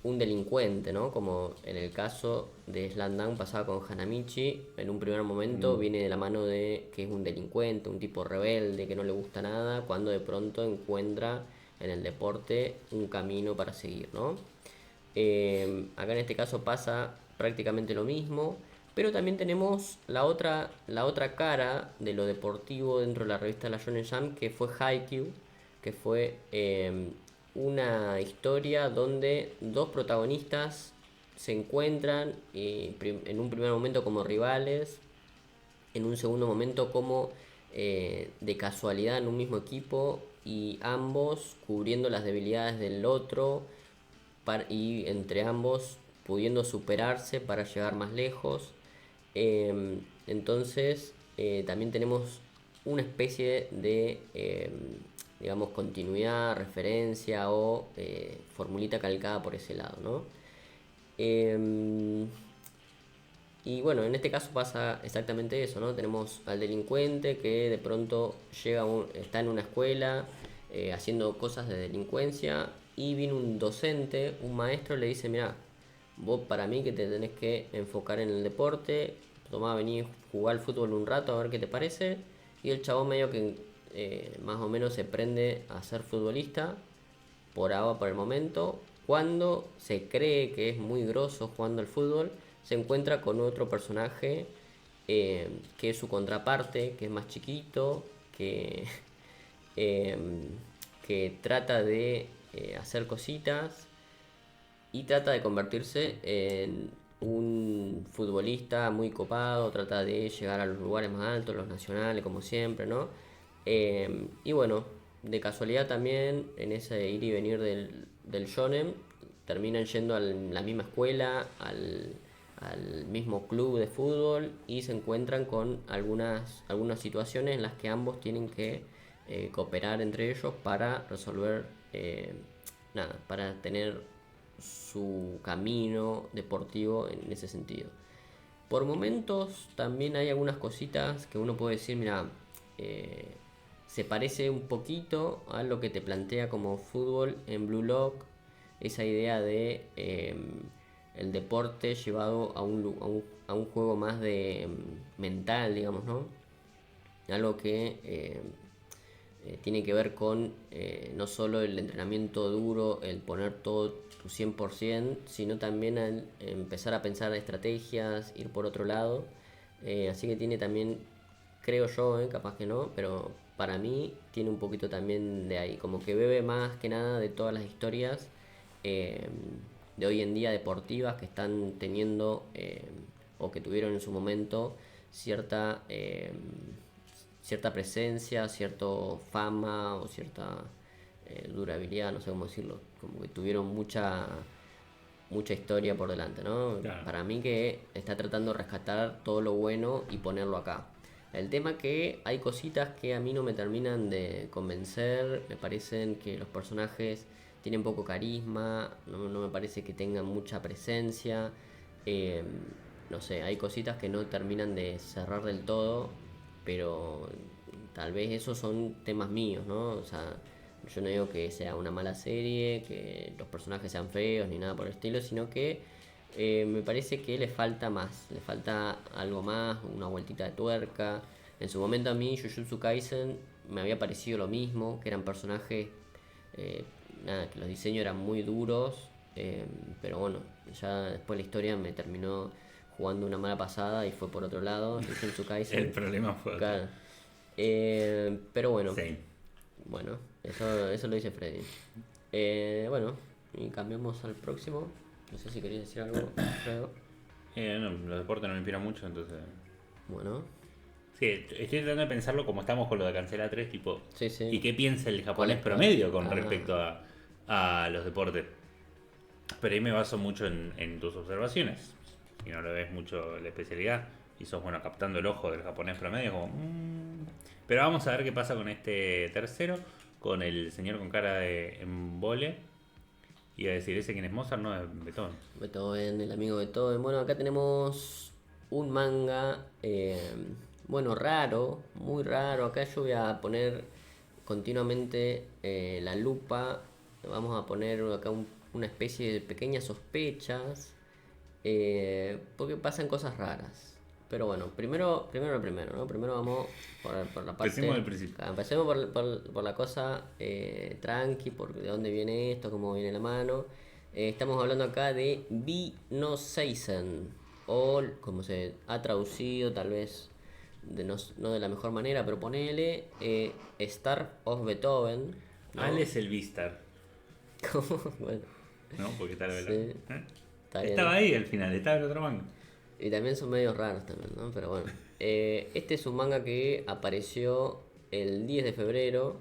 un delincuente, ¿no? Como en el caso de Slandang pasaba con Hanamichi, en un primer momento viene de la mano de que es un delincuente, un tipo rebelde, que no le gusta nada, cuando de pronto encuentra en el deporte un camino para seguir, ¿no? Acá en este caso pasa prácticamente lo mismo, pero también tenemos la otra cara de lo deportivo dentro de la revista La Shonen Jump, que fue Haikyuu, que fue una historia donde dos protagonistas se encuentran en un primer momento como rivales, en un segundo momento como de casualidad en un mismo equipo y ambos cubriendo las debilidades del otro y entre ambos pudiendo superarse para llegar más lejos. Entonces también tenemos una especie de digamos continuidad, referencia o formulita calcada por ese lado, ¿no? Y bueno, en este caso pasa exactamente eso, ¿no? Tenemos al delincuente que de pronto está en una escuela haciendo cosas de delincuencia y viene un docente, un maestro, le dice, mira, vos para mí que te tenés que enfocar en el deporte, tomá, vení, jugar al fútbol un rato a ver qué te parece. Y el chabón medio que más o menos se prende a ser futbolista por ahora, por el momento. Cuando se cree que es muy grosso jugando al fútbol, se encuentra con otro personaje que es su contraparte, que es más chiquito, que, eh, que trata de hacer cositas y trata de convertirse en un futbolista muy copado, trata de llegar a los lugares más altos, los nacionales, como siempre, ¿no? Y bueno, de casualidad también, en ese ir y venir del shonen, terminan yendo a la misma escuela, al mismo club de fútbol y se encuentran con algunas situaciones en las que ambos tienen que cooperar entre ellos para resolver, para tener su camino deportivo en ese sentido. Por momentos también hay algunas cositas que uno puede decir, mira, se parece un poquito a lo que te plantea como fútbol en Blue Lock, esa idea de el deporte llevado a un juego más de mental, digamos, ¿no? Algo que tiene que ver con no solo el entrenamiento duro, el poner todo tu 100%, sino también el empezar a pensar estrategias, ir por otro lado. Así que tiene también, creo yo, capaz que no, pero para mí tiene un poquito también de ahí, como que bebe más que nada de todas las historias de hoy en día deportivas que están teniendo o que tuvieron en su momento cierta presencia, cierta fama o cierta durabilidad, no sé cómo decirlo, como que tuvieron mucha historia por delante, ¿no? Claro. Para mí que está tratando de rescatar todo lo bueno y ponerlo acá. El tema que hay cositas que a mí no me terminan de convencer, me parecen que los personajes tienen poco carisma, no me parece que tengan mucha presencia, no sé, hay cositas que no terminan de cerrar del todo, pero tal vez esos son temas míos, ¿no? O sea, yo no digo que sea una mala serie, que los personajes sean feos ni nada por el estilo, sino que me parece que le falta más, le falta algo más, una vueltita de tuerca. En su momento a mí Jujutsu Kaisen me había parecido lo mismo, que eran personajes, que los diseños eran muy duros, pero bueno, ya después la historia me terminó jugando una mala pasada y fue por otro lado, Jujutsu Kaisen. El problema fue otro. Claro. Pero bueno, Sí. bueno, eso lo dice Freddy. Bueno, y cambiamos al próximo. No sé si querías decir algo, Alfredo. No, los deportes no me inspiran mucho, entonces. Bueno, Sí, estoy tratando de pensarlo como estamos con lo de Cancela 3, tipo. sí, sí. ¿Y qué piensa el japonés ¿Cuál es? promedio con Ah. respecto a los deportes? Pero ahí me baso mucho en tus observaciones. Si no lo ves mucho la especialidad y sos bueno captando el ojo del japonés promedio, como. Pero vamos a ver qué pasa con este tercero, con el señor con cara de embole. Iba a decir, ¿ese quién es Mozart? No, es Beethoven. Beethoven, el amigo Beethoven. Bueno, acá tenemos un manga, bueno, raro, muy raro. Acá yo voy a poner continuamente la lupa. Vamos a poner acá una especie de pequeñas sospechas, porque pasan cosas raras. Pero bueno, primero lo primero, ¿no? Primero vamos por la parte... Empecemos del principio. Empecemos por la cosa tranqui, por de dónde viene esto, cómo viene la mano. Estamos hablando acá de Vi no Seisen, o como se ha traducido, tal vez no de la mejor manera, pero ponele Star of Beethoven, ¿no? Al es el Vistar, ¿Cómo? Bueno, ¿no? Porque tal vez. sí, está bien. Estaba ahí al final, estaba el otro manga. Y también son medios raros también, ¿no? Pero bueno. Este es un manga que apareció el 10 de febrero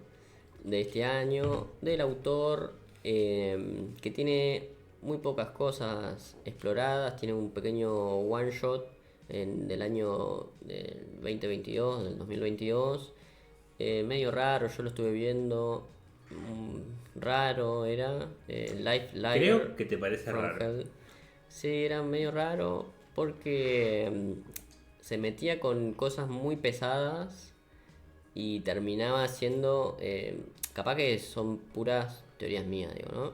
de este año, del autor, que tiene muy pocas cosas exploradas, tiene un pequeño one shot del año del 2022, del 2022, medio raro, yo lo estuve viendo, raro era, Life Liar Creo que te parece from raro. Hell. Sí, era medio raro porque se metía con cosas muy pesadas y terminaba siendo, capaz que son puras teorías mías, digo, ¿no?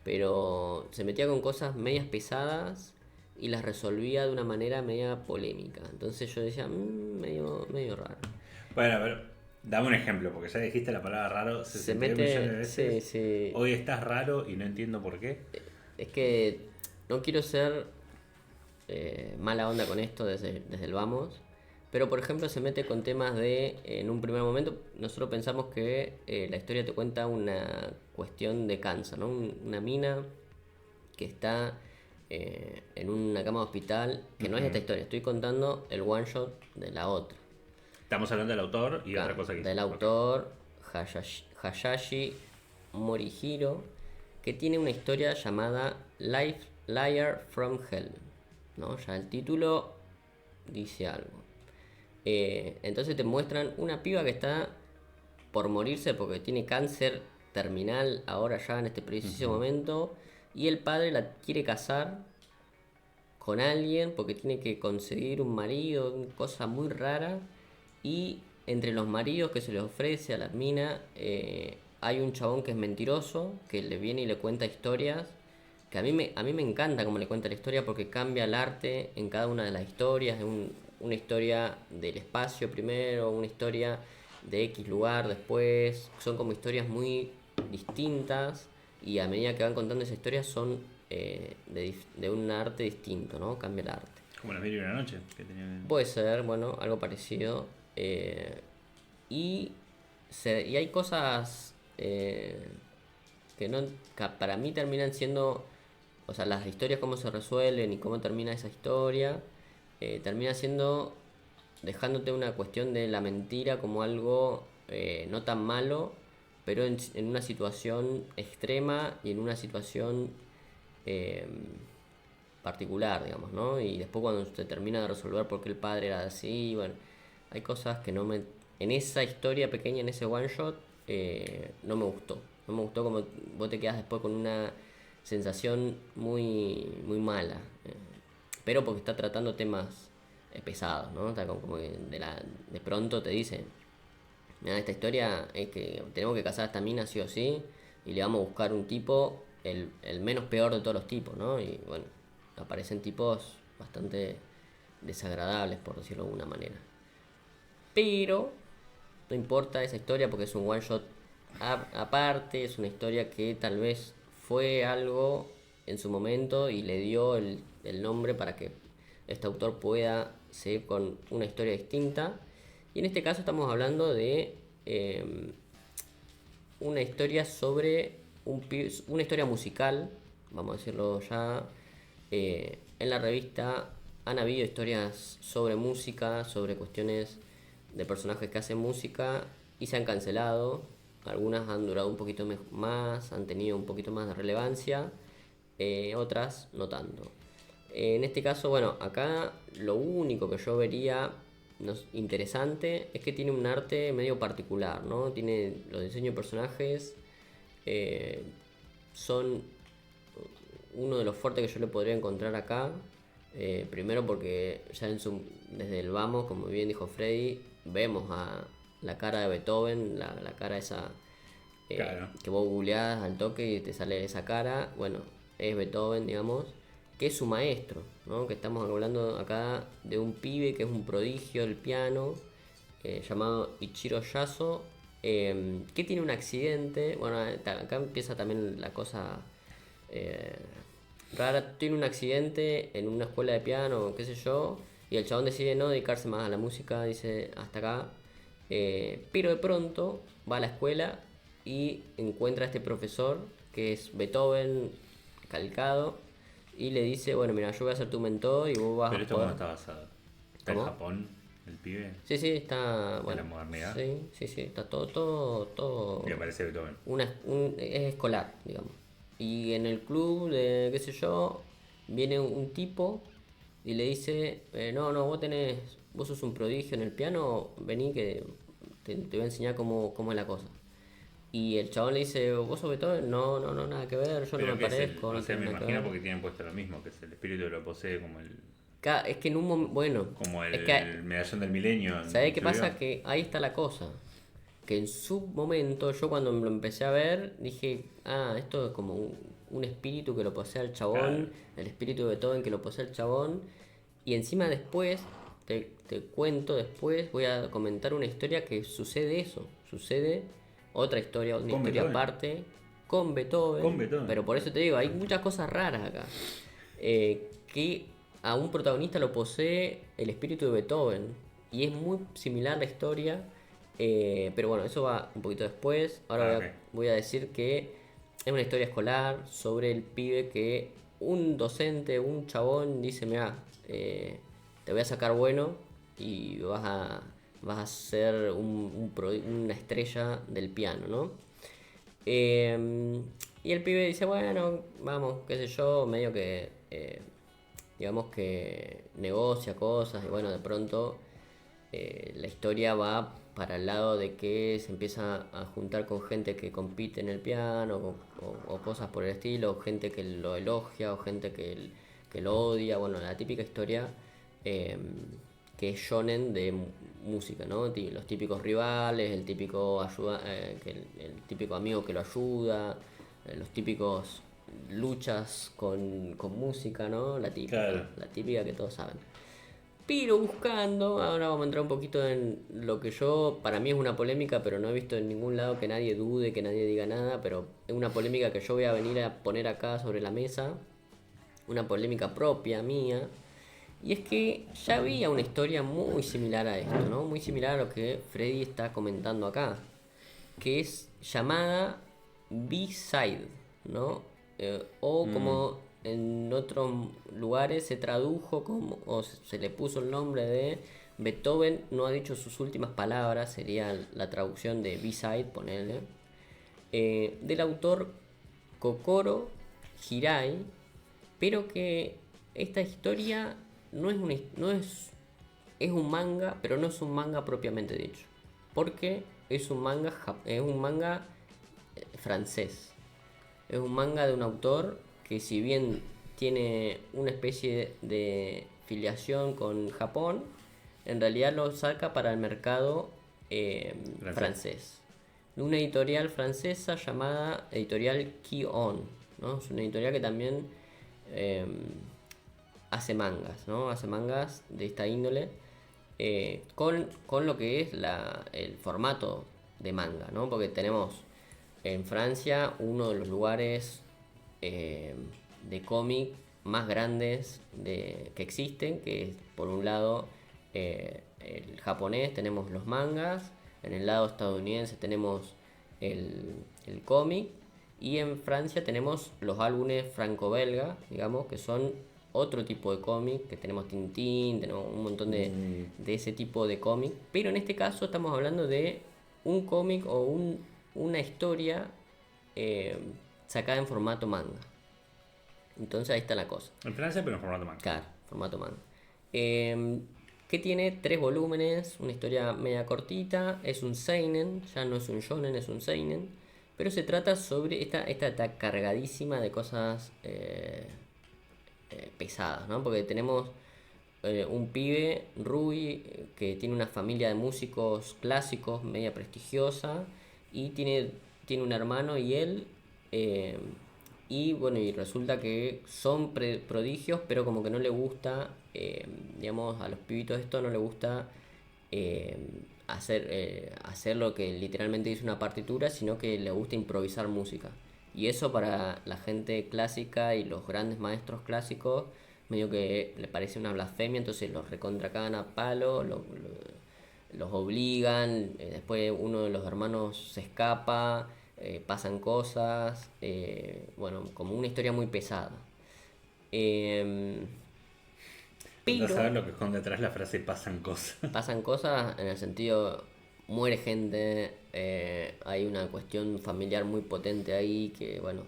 Pero se metía con cosas medias pesadas y las resolvía de una manera media polémica. Entonces yo decía, medio raro. Bueno, pero dame un ejemplo, porque ya dijiste la palabra raro 62 millones de veces. Sí, sí. Hoy estás raro y no entiendo por qué. Es que no quiero ser mala onda con esto desde el vamos, pero por ejemplo se mete con temas de, en un primer momento, nosotros pensamos que la historia te cuenta una cuestión de cáncer, ¿no? Una mina que está en una cama de hospital, que no es esta historia, estoy contando el one shot de la otra. Estamos hablando del autor y Claro, otra cosa que del autor Hayashi Morihiro, que tiene una historia llamada Life Liar from Hell, ¿no? Ya el título dice algo. Entonces te muestran una piba que está por morirse porque tiene cáncer terminal ahora ya en este preciso momento, y el padre la quiere casar con alguien porque tiene que conseguir un marido, una cosa muy rara, y entre los maridos que se le ofrece a la mina hay un chabón que es mentiroso, que le viene y le cuenta historias, que a mí me encanta cómo le cuenta la historia porque cambia el arte en cada una de las historias, una historia del espacio primero, una historia de X lugar después, son como historias muy distintas y a medida que van contando esa historia son de un arte distinto, ¿no? Cambia el arte. Como las 1001 noche que tenía. Puede ser, bueno, algo parecido. Y hay cosas que no que para mí terminan siendo, o sea, las historias cómo se resuelven y cómo termina esa historia, termina siendo dejándote una cuestión de la mentira como algo no tan malo, pero en una situación extrema y en una situación eh, particular, digamos, ¿no? Y después cuando se termina de resolver por qué el padre era así, bueno, hay cosas que no me... En esa historia pequeña, en ese one shot, no me gustó. No me gustó como vos te quedas después con una sensación muy mala. Pero porque está tratando temas pesados, ¿no? Está como que de pronto te dice, mira, esta historia es que tenemos que casar a esta mina sí o sí, y le vamos a buscar un tipo, el menos peor de todos los tipos, ¿no? Y bueno, aparecen tipos bastante desagradables, por decirlo de alguna manera. Pero no importa esa historia porque es un one shot aparte, es una historia que tal vez fue algo en su momento y le dio el nombre para que este autor pueda seguir con una historia distinta. Y en este caso estamos hablando de una historia sobre una historia musical, vamos a decirlo ya. En la revista han habido historias sobre música, sobre cuestiones de personajes que hacen música y se han cancelado. Algunas han durado un poquito más, han tenido un poquito más de relevancia, otras no tanto. En este caso, bueno, acá lo único que yo vería interesante es que tiene un arte medio particular, ¿no? Tiene los diseños de personajes, son uno de los fuertes que yo le podría encontrar acá. Primero porque ya desde el vamos, como bien dijo Freddy, vemos a la cara de Beethoven, la cara esa Claro. que vos googleás al toque y te sale esa cara. Bueno, es Beethoven, digamos, que es su maestro, ¿no? Que estamos hablando acá de un pibe que es un prodigio del piano, llamado Ichiro Yaso, que tiene un accidente. Bueno, acá empieza también la cosa rara. Tiene un accidente en una escuela de piano, qué sé yo, y el chabón decide no dedicarse más a la música, dice hasta acá. Pero de pronto va a la escuela y encuentra a este profesor que es Beethoven calcado y le dice, bueno, mira, yo voy a ser tu mentor y vos vas Pero a esto poder... cómo está basado. ¿Está en ¿Cómo? Japón el pibe? Sí, está... ¿De Bueno, la modernidad? sí, está todo... Y aparece Beethoven. Es escolar, digamos. Y en el club de, qué sé yo, viene un tipo y le dice, no, vos sos un prodigio en el piano, vení que te voy a enseñar cómo es la cosa. Y el chabón le dice, ¿vos sos Beethoven? No, nada que ver, yo no me parezco. No sé, me tengo nada que imagino ver. porque tienen puesto lo mismo, que es el espíritu lo posee Es que en un momento, bueno, como es que, el medallón del milenio. ¿sabés qué pasa? Que ahí está la cosa. Que en su momento, yo cuando lo empecé a ver, dije, esto es como un espíritu que lo posee al chabón, Claro. el espíritu de Beethoven que lo posee al chabón. Y encima después, te cuento después, voy a comentar una historia que sucede eso. Sucede otra historia, una Con historia Beethoven. aparte, con Beethoven. Con Beethoven. Pero por eso te digo, hay muchas cosas raras acá. Que a un protagonista lo posee el espíritu de Beethoven. y es muy similar la historia, pero bueno, eso va un poquito después. Ahora Ah, voy a, ok. voy a decir que es una historia escolar sobre el pibe que un docente, un chabón dice, mira, te voy a sacar bueno y vas a ser una estrella del piano, ¿no? Y el pibe dice, bueno, vamos, qué sé yo, medio que, digamos que negocia cosas y bueno, de pronto la historia va para el lado de que se empieza a juntar con gente que compite en el piano o cosas por el estilo, o gente que lo elogia o gente que lo odia, bueno, la típica historia eh, que es shonen de música, ¿no? Los típicos rivales, el típico el típico amigo que lo ayuda, los típicos luchas con música, ¿no? Claro. La típica que todos saben. Pero buscando, ahora vamos a entrar un poquito en lo que yo, para mí es una polémica, pero no he visto en ningún lado que nadie dude, que nadie diga nada, pero es una polémica que yo voy a venir a poner acá sobre la mesa, una polémica propia mía, y es que ya había una historia muy similar a esto, ¿no? Muy similar a lo que Freddy está comentando acá, que es llamada B-Side, ¿no? O Mm, como en otros lugares se tradujo como, o se le puso el nombre de Beethoven no ha dicho sus últimas palabras, sería la traducción de B-Side, ponerle, del autor Kokoro Hirai, pero que esta historia no es, no es, es un manga, pero no es un manga propiamente dicho, porque es un manga francés. Es un manga de un autor que si bien tiene una especie de filiación con Japón, en realidad lo saca para el mercado francés. francés. De una editorial francesa llamada Editorial Ki-On, ¿no? Es una editorial que también eh, hace mangas, ¿no? Hace mangas de esta índole con lo que es el formato de manga, ¿no? Porque tenemos en Francia uno de los lugares eh, de cómic más grandes que existen, que es por un lado el japonés, tenemos los mangas, en el lado estadounidense tenemos el cómic y en Francia tenemos los álbumes franco-belga, digamos, que son otro tipo de cómic, que tenemos Tintín, tenemos un montón Mm, de ese tipo de cómic, pero en este caso estamos hablando de un cómic o una historia eh, sacada en formato manga. Entonces ahí está la cosa. en Francia, pero en formato manga. Claro, formato manga. Eh, que tiene 3 volúmenes, una historia media cortita, es un seinen, ya no es un shonen, es un seinen, pero se trata sobre, esta está cargadísima de cosas pesadas, ¿no? Porque tenemos un pibe, Rui, que tiene una familia de músicos clásicos media prestigiosa y tiene un hermano y él, eh, y bueno, y resulta que son prodigios, pero como que no le gusta, digamos, a los pibitos esto no le gusta eh, hacer lo que literalmente dice una partitura, sino que le gusta improvisar música. Y eso para la gente clásica y los grandes maestros clásicos, medio que le parece una blasfemia, entonces los recontracagan a palo, los obligan, después uno de los hermanos se escapa, pasan cosas, bueno, como una historia muy pesada. Eh, Andás a ver pero lo que esconde detrás la frase pasan cosas. pasan cosas en el sentido, muere gente, hay una cuestión familiar muy potente ahí que, bueno,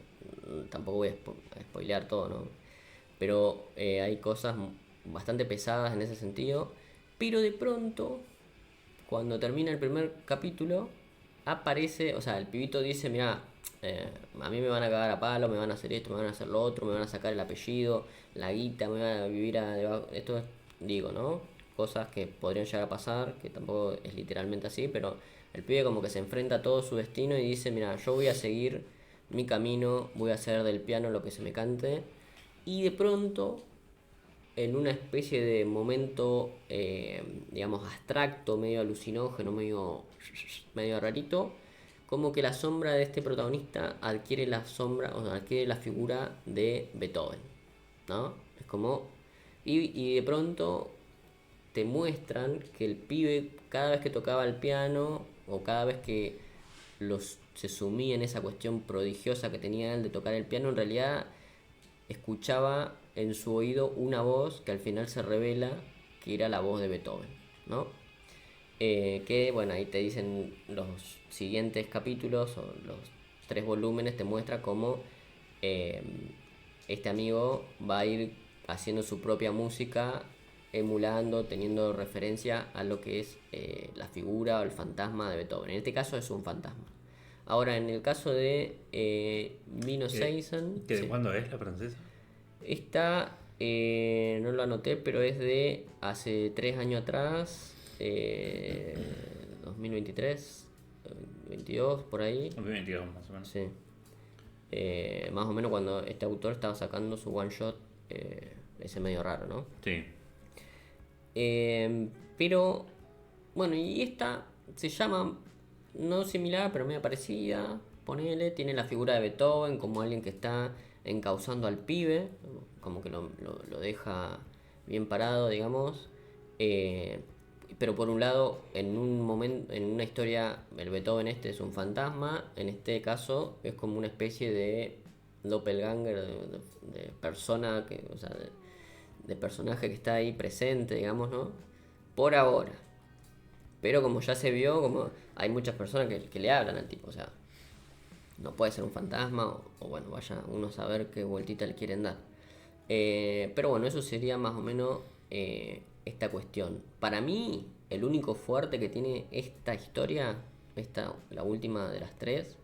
tampoco voy a spoilear todo, ¿no? Pero hay cosas bastante pesadas en ese sentido, pero de pronto, cuando termina el primer capítulo, aparece, o sea, el pibito dice, mira, a mí me van a cagar a palo, me van a hacer esto, me van a hacer lo otro, me van a sacar el apellido, la guita, me van a vivir esto es, digo, ¿no? Cosas que podrían llegar a pasar, que tampoco es literalmente así, pero el pibe como que se enfrenta a todo su destino y dice, mira, yo voy a seguir mi camino, voy a hacer del piano lo que se me cante, y de pronto en una especie de momento, digamos, abstracto, medio alucinógeno, medio rarito, como que la sombra de este protagonista adquiere la sombra, o sea, adquiere la figura de Beethoven, ¿no? Es como... y de pronto te muestran que el pibe cada vez que tocaba el piano o cada vez que se sumía en esa cuestión prodigiosa que tenía él de tocar el piano, en realidad escuchaba en su oído una voz que al final se revela que era la voz de Beethoven, ¿no? Que bueno, ahí te dicen los siguientes capítulos o los 3 volúmenes, te muestra cómo eh, este amigo va a ir haciendo su propia música, emulando, teniendo referencia a lo que es la figura o el fantasma de Beethoven. En este caso es un fantasma. Ahora, en el caso de Mino Seisen, ¿De cuándo es la francesa? esta no lo anoté, pero es de hace 3 años atrás, 2023, 22, por ahí. 2022 más o menos. Sí. Más o menos cuando este autor estaba sacando su one shot, ese medio raro, ¿no? Sí. Pero, bueno, y esta se llama, no similar, pero medio parecida. Ponele, tiene la figura de Beethoven como alguien que está encauzando al pibe, como que lo deja bien parado, digamos. Pero por un lado, en un momento, en una historia, el Beethoven este es un fantasma. En este caso es como una especie de doppelganger, de persona que, o sea, de personaje que está ahí presente, digamos, ¿no? Por ahora. Pero como ya se vio, como hay muchas personas que le hablan al tipo, o sea, no puede ser un fantasma, o bueno, vaya uno a saber qué vueltita le quieren dar. Pero bueno, eso sería más o menos esta cuestión. Para mí, el único fuerte que tiene esta historia, la última de las 3,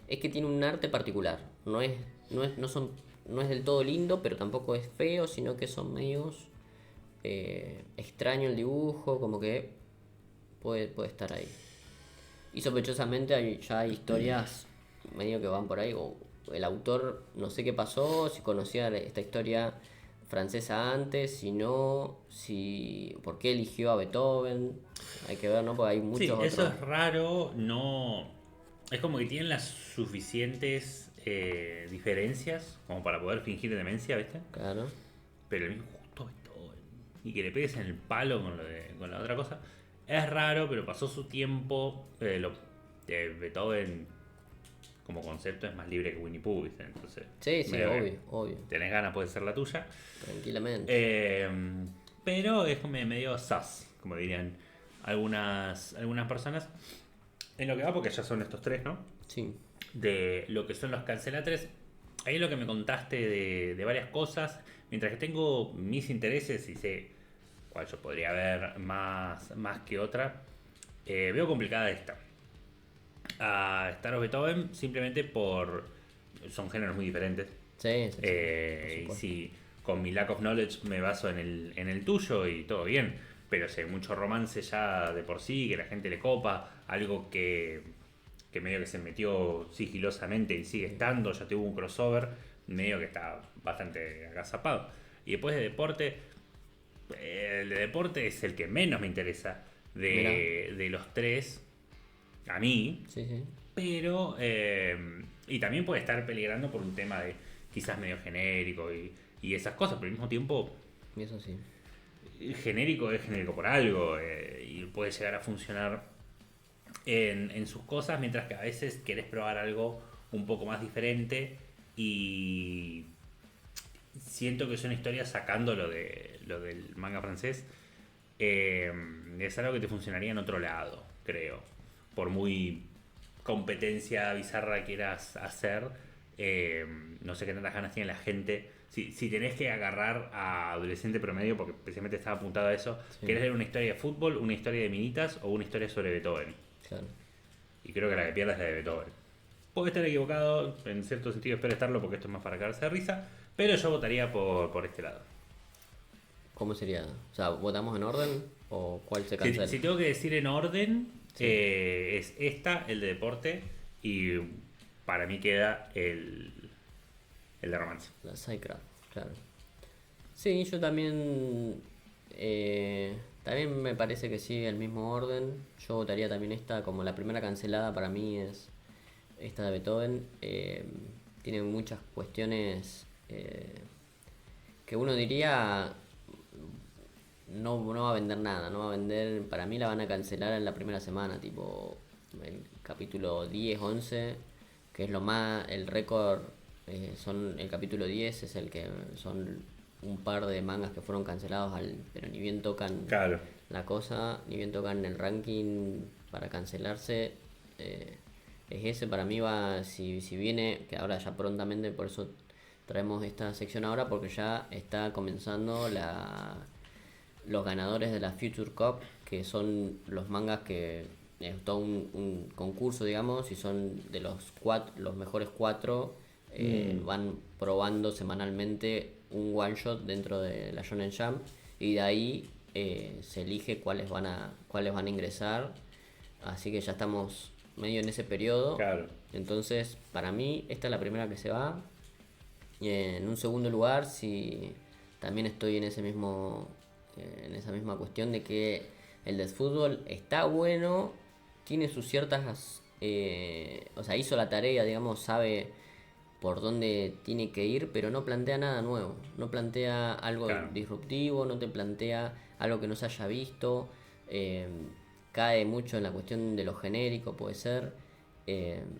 es que tiene un arte particular. No es del todo lindo, pero tampoco es feo, sino que son medios extraño el dibujo, como que puede estar ahí. Y sospechosamente ya hay historias medio que van por ahí, o el autor no sé qué pasó, si conocía esta historia francesa antes, si no, por qué eligió a Beethoven, hay que ver, ¿no? Porque hay muchos otros. Eso es raro, no... Es como que tienen las suficientes diferencias como para poder fingir demencia, ¿viste? Claro. Pero el mismo justo Beethoven. Y que le pegues en el palo con la otra cosa. Es raro, pero pasó su tiempo. Beethoven como concepto es más libre que Winnie Pooh, ¿viste? Entonces, Sí, obvio. Tenés ganas, puede ser la tuya. Tranquilamente. Pero es como medio sus, como dirían algunas personas. En lo que va, porque ya son estos 3, ¿no? Sí. De lo que son los cancelatres. Ahí lo que me contaste de varias cosas. Mientras que tengo mis intereses y sé cuál yo podría ver más que otra, veo complicada esta. A Star of Beethoven simplemente son géneros muy diferentes. Sí. Y si con mi lack of knowledge me baso en el tuyo y todo bien, pero si hay mucho romance ya de por sí, que la gente le copa, algo que medio que se metió sigilosamente y sigue estando, ya tuvo un crossover, medio que está bastante agazapado. Y después de deporte, el de deporte es el que menos me interesa de los 3, a mí. Sí. Pero, y también puede estar peligrando por un tema de quizás medio genérico y esas cosas, pero al mismo tiempo, Y eso sí. genérico es genérico por algo, y puede llegar a funcionar en sus cosas, mientras que a veces querés probar algo un poco más diferente y siento que es una historia sacando lo del manga francés, es algo que te funcionaría en otro lado, creo, por muy competencia bizarra quieras hacer. No sé qué tantas ganas tiene la gente. Si tenés que agarrar a adolescente promedio, porque especialmente estaba apuntado a eso, Sí. ¿querés ver una historia de fútbol, una historia de minitas o una historia sobre Beethoven? Claro. Y creo que la que pierda es la de Beethoven. Puedo estar equivocado, en cierto sentido espero estarlo porque esto es más para cagarse de risa, pero yo votaría por este lado. ¿Cómo sería? O sea, ¿votamos en orden o cuál se cancela? Si tengo que decir en orden, es esta, el de deporte, y para mí queda el de romance. La Psycraft, claro. Sí, yo también. También me parece que sigue el mismo orden. Yo votaría también esta como la primera cancelada para mí es esta de Beethoven. Tiene muchas cuestiones que uno diría no va a vender nada, no va a vender, para mí la van a cancelar en la primera semana, tipo el capítulo 10 11 que es lo más, el récord, son el capítulo 10 es el que son un par de mangas que fueron cancelados, pero ni bien tocan Claro. la cosa, ni bien tocan el ranking para cancelarse. Es ese, para mí va, si viene, que ahora ya prontamente, por eso traemos esta sección ahora, porque ya está comenzando los ganadores de la Future Cup, que son los mangas que es todo un concurso, digamos, y son de los mejores cuatro, van probando semanalmente un one shot dentro de la Shonen Jump, y de ahí se elige cuáles van a ingresar, así que ya estamos medio en ese periodo. Claro. Entonces, para mí, esta es la primera que se va. Y en un segundo lugar, si también estoy en esa misma cuestión de que el de fútbol está bueno, tiene sus ciertas, o sea, hizo la tarea, digamos, sabe por dónde tiene que ir, pero no plantea nada nuevo, no plantea algo Claro. disruptivo, no te plantea algo que no se haya visto, eh, cae mucho en la cuestión de lo genérico, puede ser,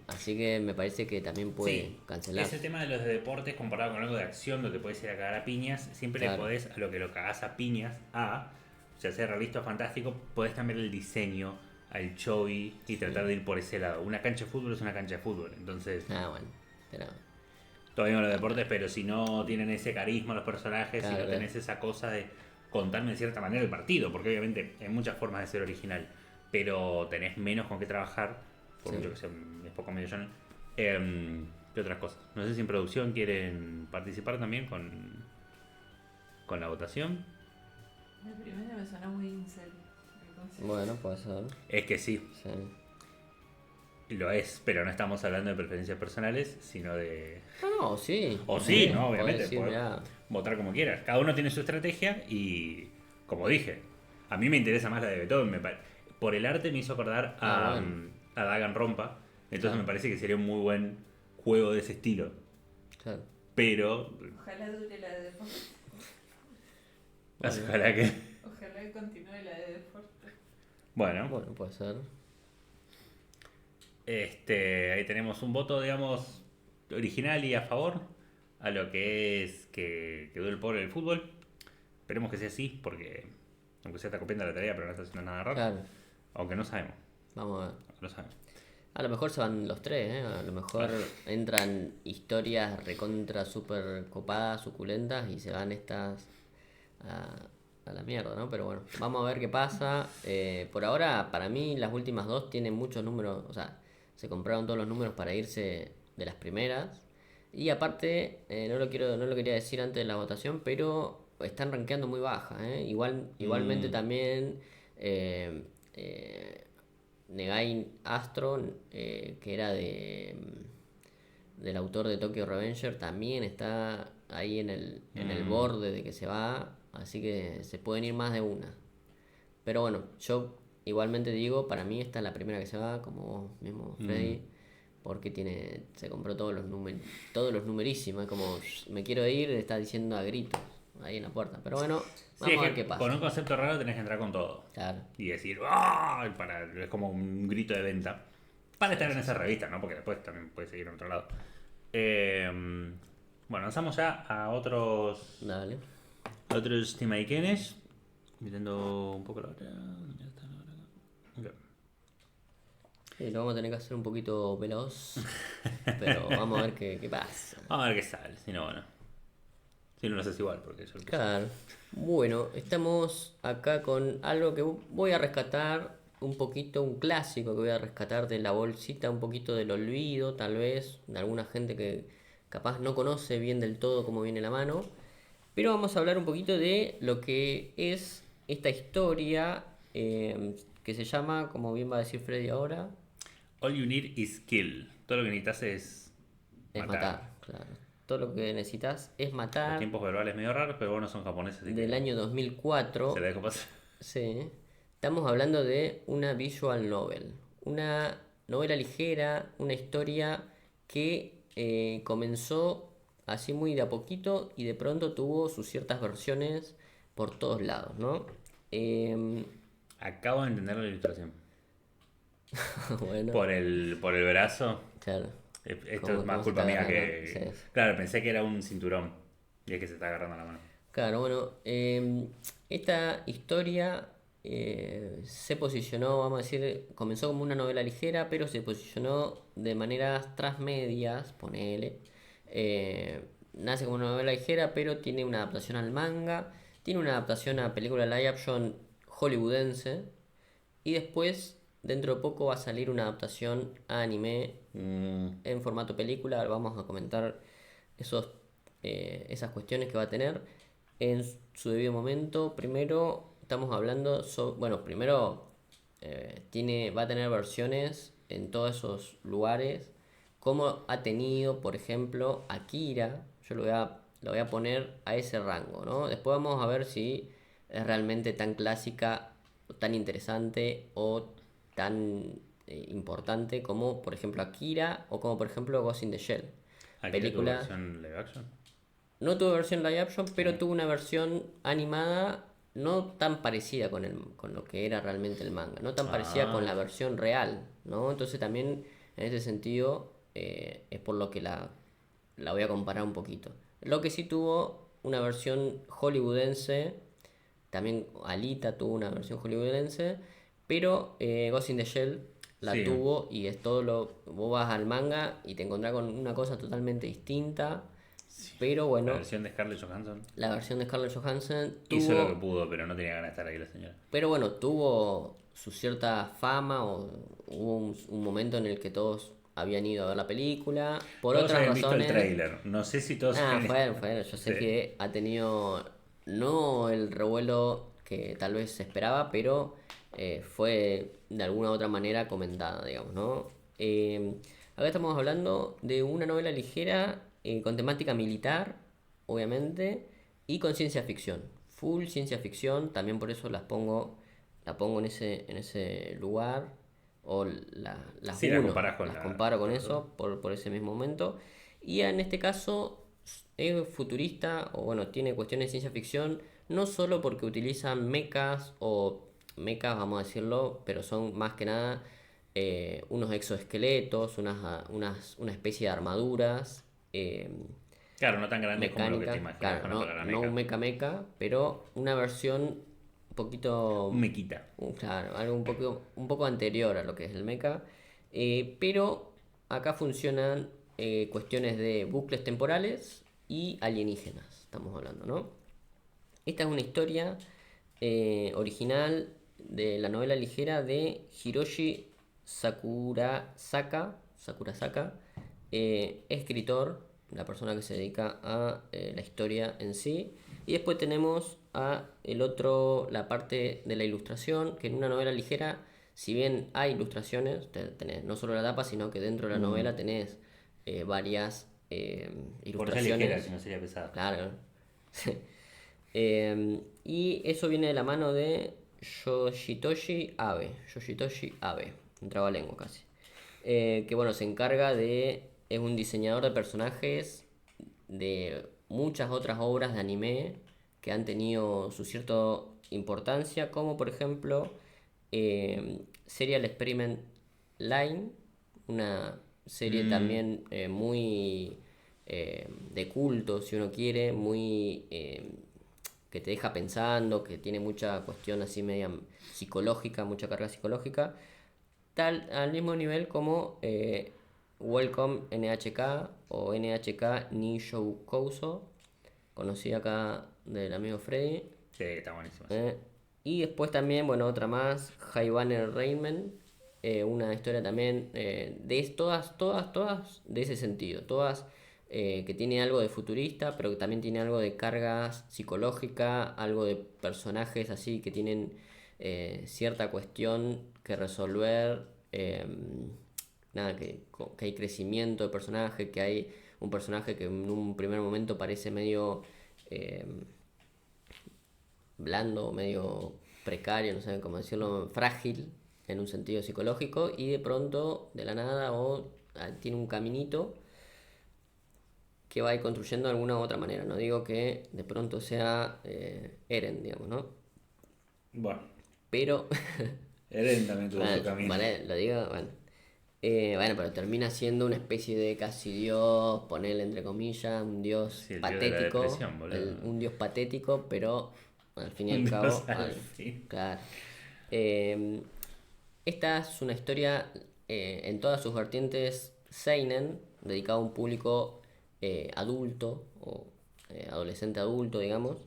así que me parece que también puede Sí, cancelar. ese tema de los de deportes comparado con algo de acción donde puedes ir a cagar a piñas, siempre le Claro. podés, a lo que lo cagás a piñas, ya sea realista o fantástico, podés cambiar el diseño al choi y tratar de ir por ese lado. Una cancha de fútbol es una cancha de fútbol, entonces Bueno, pero todavía con los deportes, pero si no tienen ese carisma los personajes, si claro, no tenés esa cosa de contarme de cierta manera el partido, porque obviamente hay muchas formas de ser original, pero tenés menos con qué trabajar, por sí. mucho que sea es poco medio llano, que otras cosas. No sé si en producción quieren participar también con la votación. La primera me sonó muy en serio. Bueno, puede ser. Es que sí, Sí. lo es, pero no estamos hablando de preferencias personales, sino de... No, sí. O sí, ¿no? Podés Obviamente, decir, podés mirá, votar como quieras. Cada uno tiene su estrategia y, como dije, a mí me interesa más la de Beethoven. Por el arte me hizo acordar bueno. a Danganronpa, entonces Claro. me parece que sería un muy buen juego de ese estilo. Claro. Pero, Ojalá dure la de deporte. Bueno. ojalá que... Ojalá que continúe la de deporte. Bueno, Bueno, puede ser. ahí tenemos un voto, digamos, original y a favor a lo que es que quedó el pobre del fútbol. Esperemos que sea así, porque aunque sea está copiando la tarea, pero no está haciendo nada raro. Claro. Aunque no sabemos, Vamos a ver. no sabemos. A lo mejor se van los tres, ¿eh? A lo mejor entran historias recontra super copadas, suculentas, y se van estas a la mierda, ¿no? Pero bueno, vamos a ver qué pasa. Por ahora, para mí, las últimas dos tienen muchos números, o sea, se compraron todos los números para irse de las primeras. Y aparte, no lo quería decir antes de la votación, pero están rankeando muy baja, ¿eh? Igualmente también. eh, eh, Negai Astro, que era del autor de Tokyo Revenger, también está ahí en el borde de que se va, así que se pueden ir más de una. Pero bueno, yo igualmente digo, para mí esta es la primera que se va, como vos mismo, Freddy, porque se compró todos los numerísimos, es como me quiero ir, está diciendo a gritos ahí en la puerta. Pero bueno, Sí, vamos es a ver que qué pasa. con un concepto raro tenés que entrar con todo. Claro. Y decir, ¡ah! Es como un grito de venta. Para estar en esa revista, ¿no? Porque después también puede seguir en otro lado. Bueno, avanzamos ya a otros Timaiquenes. Mirando un poco la hora. Ya está la hora. Ok. Sí, lo vamos a tener que hacer un poquito veloz, pero vamos a ver qué pasa. Vamos a ver qué sale. Si no, bueno. Si no lo haces igual, porque yo lo puse. Claro. Bueno, estamos acá con algo que voy a rescatar un poquito, un clásico que voy a rescatar de la bolsita, un poquito del olvido, tal vez, de alguna gente que capaz no conoce bien del todo cómo viene la mano. Pero vamos a hablar un poquito de lo que es esta historia que se llama, como bien va a decir Freddy ahora, All you need is kill. Todo lo que necesitas es matar. Claro. Todo lo que necesitas es Los matar. tiempos verbales medio raros, pero bueno, son japoneses. Así Del que año 2004. se la dejo pasar. Sí, estamos hablando de una visual novel, una novela ligera, una historia que comenzó así muy de a poquito y de pronto tuvo sus ciertas versiones por todos lados, ¿no? Em, Acabo de entender la ilustración. bueno, Por el brazo. claro. Esto ¿Cómo, es más cómo se culpa está mía agarrando? Sí, que. sí. Claro, pensé que era un cinturón. Y es que se está agarrando la mano. Claro, bueno, esta historia se posicionó, vamos a decir, comenzó como una novela ligera, pero se posicionó de maneras transmedias, ponele. Nace como una novela ligera, pero tiene una adaptación al manga, tiene una adaptación a película live action hollywoodense, y después, dentro de poco, va a salir una adaptación a anime en formato película. Vamos a comentar esos, esas cuestiones que va a tener en su debido momento. Primero, estamos hablando sobre, bueno, primero va a tener versiones en todos esos lugares, como ha tenido, por ejemplo, Akira. Yo lo voy a poner a ese rango, ¿no? Después vamos a ver si es realmente tan clásica, tan interesante o tan importante como, por ejemplo, Akira o como, por ejemplo, Ghost in the Shell. ¿Aquí tu Película, versión live action? no tuvo versión live action, pero tuvo una versión animada no tan parecida con lo que era realmente el manga, no tan parecida con la Ah, versión real, ¿no? Entonces también en ese sentido es por lo que la voy a comparar un poquito. Lo que sí tuvo una versión hollywoodense, también Alita tuvo una versión hollywoodense, pero Ghost in the Shell la sí. tuvo y es todo lo... Vos vas al manga y te encontrás con una cosa totalmente distinta, pero La bueno, versión de Scarlett Johansson la versión de Scarlett Johansson hizo lo que tuvo, pudo, pero no tenía ganas de estar ahí la señora. pero bueno, tuvo su cierta fama o hubo un momento en el que todos habían ido a ver la película por Todos otras habían visto el razones. tráiler. No sé si todos Ah, habían. bueno, yo sé Sí. que ha tenido no el revuelo que tal vez se esperaba, pero fue de alguna u otra manera comentada, digamos, ¿no? Acá estamos hablando de una novela ligera con temática militar, obviamente, y con ciencia ficción. Full ciencia ficción, también por eso la pongo en ese lugar, o las Sí, la uno, comparás con las comparo con con las otras. eso por ese mismo momento. Y en este caso es futurista, o bueno, tiene cuestiones de ciencia ficción, no solo porque utilizan mechas o mechas, vamos a decirlo, pero son más que nada unos exoesqueletos, una especie de armaduras Claro, no tan grandes como lo que te mecánicas. imaginas Claro, con la no, palabra no mecha. un mecha, pero una versión un Un poquito, mequita. claro, algo un poco anterior a lo que es el mecha. Pero acá funcionan cuestiones de bucles temporales y alienígenas, estamos hablando, ¿no? Esta es una historia original de la novela ligera de Hiroshi Sakurasaka, escritor, la persona que se dedica a la historia en sí. Y después tenemos la parte de la ilustración, que en una novela ligera, si bien hay ilustraciones, tenés no solo la tapa, sino que dentro de la novela tenés varias Por ser ligera, ilustraciones. si no sería pesada. Claro. Y eso viene de la mano de Yoshitoshi Abe, un trabalengua casi. Que bueno, se encarga de. Es un diseñador de personajes de muchas otras obras de anime que han tenido su cierta importancia, como por ejemplo Serial Experiment Line, una serie Mm, también muy de culto, si uno quiere, muy que te deja pensando, que tiene mucha cuestión así media psicológica, mucha carga psicológica, tal al mismo nivel como Welcome NHK o NHK Nishou Kouso, conocida acá del amigo Freddy. sí, está buenísimo eso. Eh, y después también, bueno, otra más, High Rainman, una historia también todas de ese sentido, todas que tiene algo de futurista, pero que también tiene algo de cargas psicológica, algo de personajes así que tienen cierta cuestión que resolver, nada, que hay crecimiento de personaje, que hay un personaje que en un primer momento parece medio... eh, blando, medio precario, no sé cómo decirlo, frágil en un sentido psicológico y de pronto, de la nada, tiene un caminito que va a ir construyendo de alguna u otra manera. No digo que de pronto sea Eren, digamos, ¿no? Bueno, Pero, Eren también tuvo su camino. vale, lo digo, bueno. Bueno, pero termina siendo una especie de casi dios, ponerle entre comillas, un dios Sí, el dios de la patético, depresión, boludo. un dios patético, pero al fin y al Un cabo, dios al fin. claro. Eh, Esta es una historia en todas sus vertientes seinen, dedicada a un público adulto o adolescente adulto, digamos,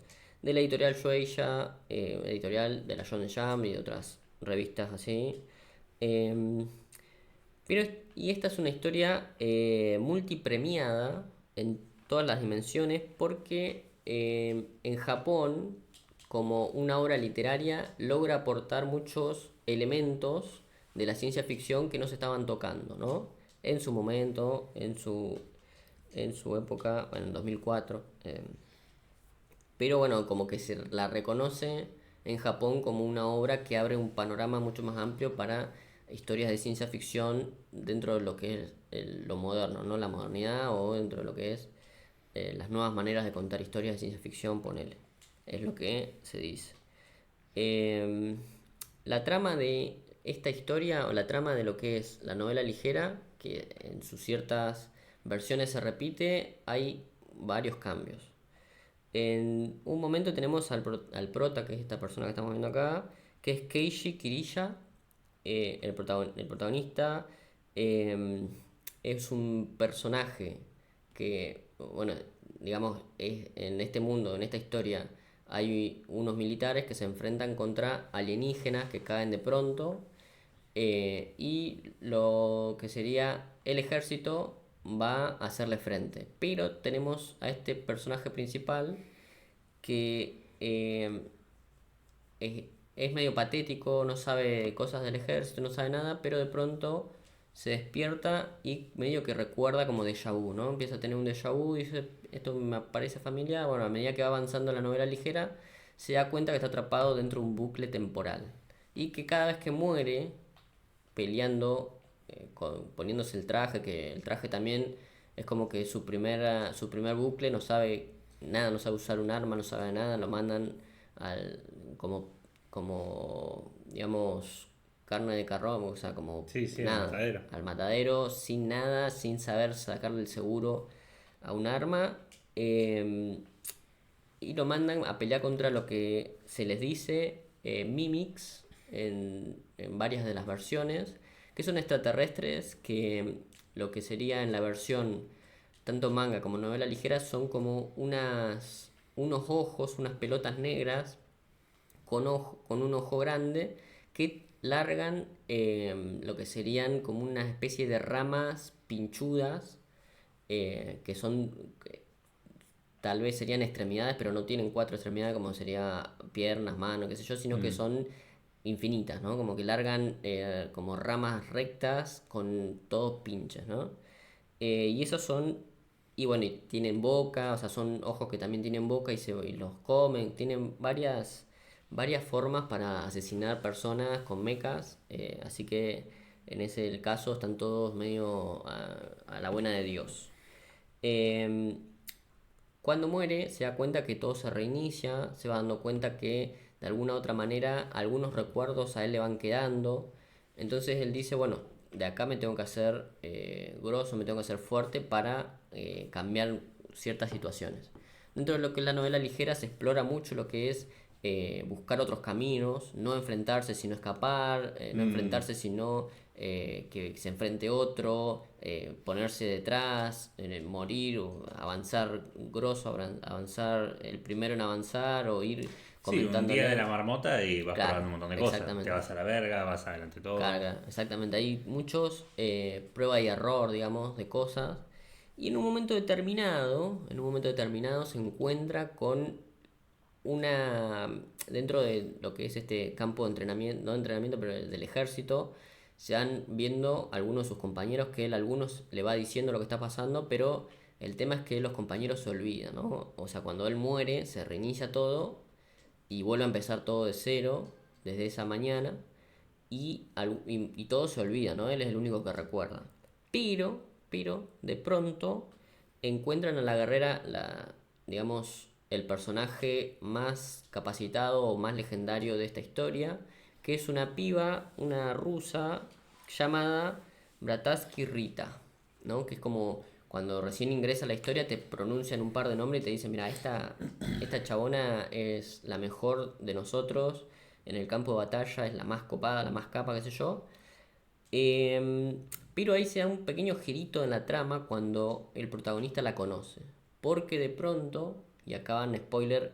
de la editorial Shueisha, editorial de la Shonen Jump y de otras revistas así. Eh, y esta es una historia multipremiada en todas las dimensiones porque en Japón, como una obra literaria, logra aportar muchos elementos de la ciencia ficción que no se estaban tocando, ¿no? En su momento, en su época, bueno, en 2004. Pero bueno, como que se la reconoce en Japón como una obra que abre un panorama mucho más amplio para historias de ciencia ficción dentro de lo que es lo moderno, ¿no? La modernidad o dentro de lo que es las nuevas maneras de contar historias de ciencia ficción, ponele. Es lo que se dice. Eh, la trama de esta historia o la trama de lo que es la novela ligera, que en sus ciertas versiones se repite, hay varios cambios. En un momento tenemos al prota, que es esta persona que estamos viendo acá, que es Keishi Kirishia, el protagonista. eh, es un personaje que, bueno, digamos, en este mundo, en esta historia, hay unos militares que se enfrentan contra alienígenas que caen de pronto y lo que sería el ejército va a hacerle frente. Pero tenemos a este personaje principal que es, es medio patético, no sabe cosas del ejército, no sabe nada, pero de pronto se despierta y medio que recuerda como déjà vu, ¿no? Empieza a tener un déjà vu y dice, esto me parece familiar. Bueno, a medida que va avanzando la novela ligera, se da cuenta que está atrapado dentro de un bucle temporal. Y que cada vez que muere, peleando, poniéndose el traje, que el traje también es como que su primer bucle, no sabe nada, no sabe usar un arma, no sabe nada, lo mandan al, como, como digamos, carne de carro, o sea, como Sí, sí, el nada, matadero. al matadero, sin nada, sin saber sacarle el seguro a un arma. Y lo mandan a pelear contra lo que se les dice Mimics en varias de las versiones, que son extraterrestres que lo que sería en la versión tanto manga como novela ligera son como unos ojos, unas pelotas negras con un ojo grande que largan lo que serían como una especie de ramas pinchudas que son tal vez serían extremidades, pero no tienen cuatro extremidades como sería piernas, manos, qué sé yo, sino que son infinitas, ¿no? Como que largan como ramas rectas con todos pinches, ¿no? Y esos son, y bueno, y tienen boca, o sea, son ojos que también tienen boca y los comen, tienen varias formas para asesinar personas con mechas, así que en ese caso están todos medio a la buena de Dios. Eh, Cuando muere, se da cuenta que todo se reinicia, se va dando cuenta que de alguna u otra manera algunos recuerdos a él le van quedando. Entonces él dice, bueno, de acá me tengo que hacer grosso, me tengo que hacer fuerte para cambiar ciertas situaciones. Dentro de lo que es la novela ligera se explora mucho lo que es buscar otros caminos, no enfrentarse sino escapar, no enfrentarse sino que se enfrente otro, ponerse detrás, morir, o avanzar grosso, avanzar el primero en avanzar o ir Sí, un día de comentándole. la marmota y vas Claro, probando un montón de cosas. Te exactamente. vas a la verga, vas adelante todo. Carga, exactamente. Hay muchos prueba y error, digamos, de cosas. Y en un momento determinado se encuentra con una, dentro de lo que es este campo de entrenamiento, no de entrenamiento, pero del ejército, se van viendo algunos de sus compañeros que él a algunos le va diciendo lo que está pasando, pero el tema es que los compañeros se olvidan, ¿no? O sea, cuando él muere, se reinicia todo y vuelve a empezar todo de cero, desde esa mañana, y todo se olvida, ¿no? Él es el único que recuerda. Pero, de pronto, encuentran a la guerrera, digamos, el personaje más capacitado o más legendario de esta historia, que es una piba, una rusa, llamada Brataski Rita, ¿no? Que es como cuando recién ingresa a la historia te pronuncian un par de nombres y te dicen, mira, esta chabona es la mejor de nosotros en el campo de batalla, es la más copada, la más capa, qué sé yo. Pero ahí se da un pequeño girito en la trama cuando el protagonista la conoce. Porque de pronto, y acaban spoiler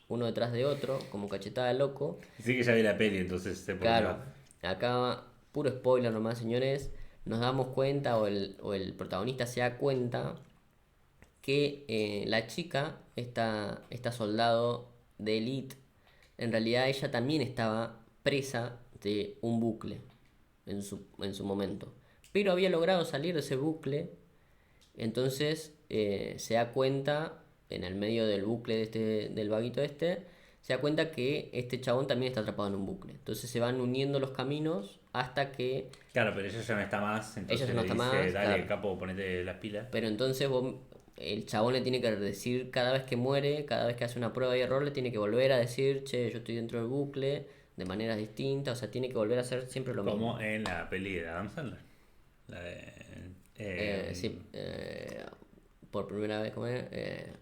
uno detrás de otro, como cachetada de loco. Sí que ya vi la peli, entonces sé por dónde Claro, va. acá puro spoiler nomás, señores. Nos damos cuenta, o el protagonista se da cuenta, que la chica, esta soldado de élite, en realidad ella también estaba presa de un bucle en su momento. Pero había logrado salir de ese bucle, entonces se da cuenta, en el medio del bucle del vaguito se da cuenta que este chabón también está atrapado en un bucle. Entonces se van uniendo los caminos hasta que Claro, pero ella ya no está más, ella entonces ya no le está dice, más, dale, claro. capo, ponete las pilas. Pero entonces el chabón le tiene que decir cada vez que muere, cada vez que hace una prueba y error, le tiene que volver a decir, che, yo estoy dentro del bucle, de maneras distintas, o sea, tiene que volver a hacer siempre lo mismo. Como en la peli de Adam Sandler. La de... Sí, por primera vez, ¿cómo es?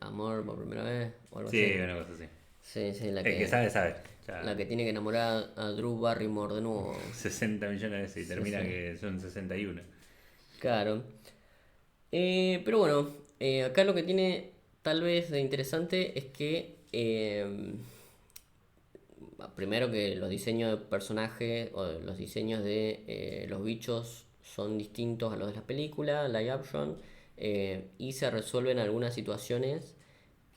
Amor por primera vez, o algo sí, así. una cosa así. Sí, sí, El que sabe, sabe. la Ya que tiene que enamorar a Drew Barrymore de nuevo. 60 millones y Sí, termina sí. que son 61. Claro. Pero bueno, acá lo que tiene tal vez de interesante es que primero que los diseños de personaje o los diseños de los bichos son distintos a los de las películas, live action, y se resuelven algunas situaciones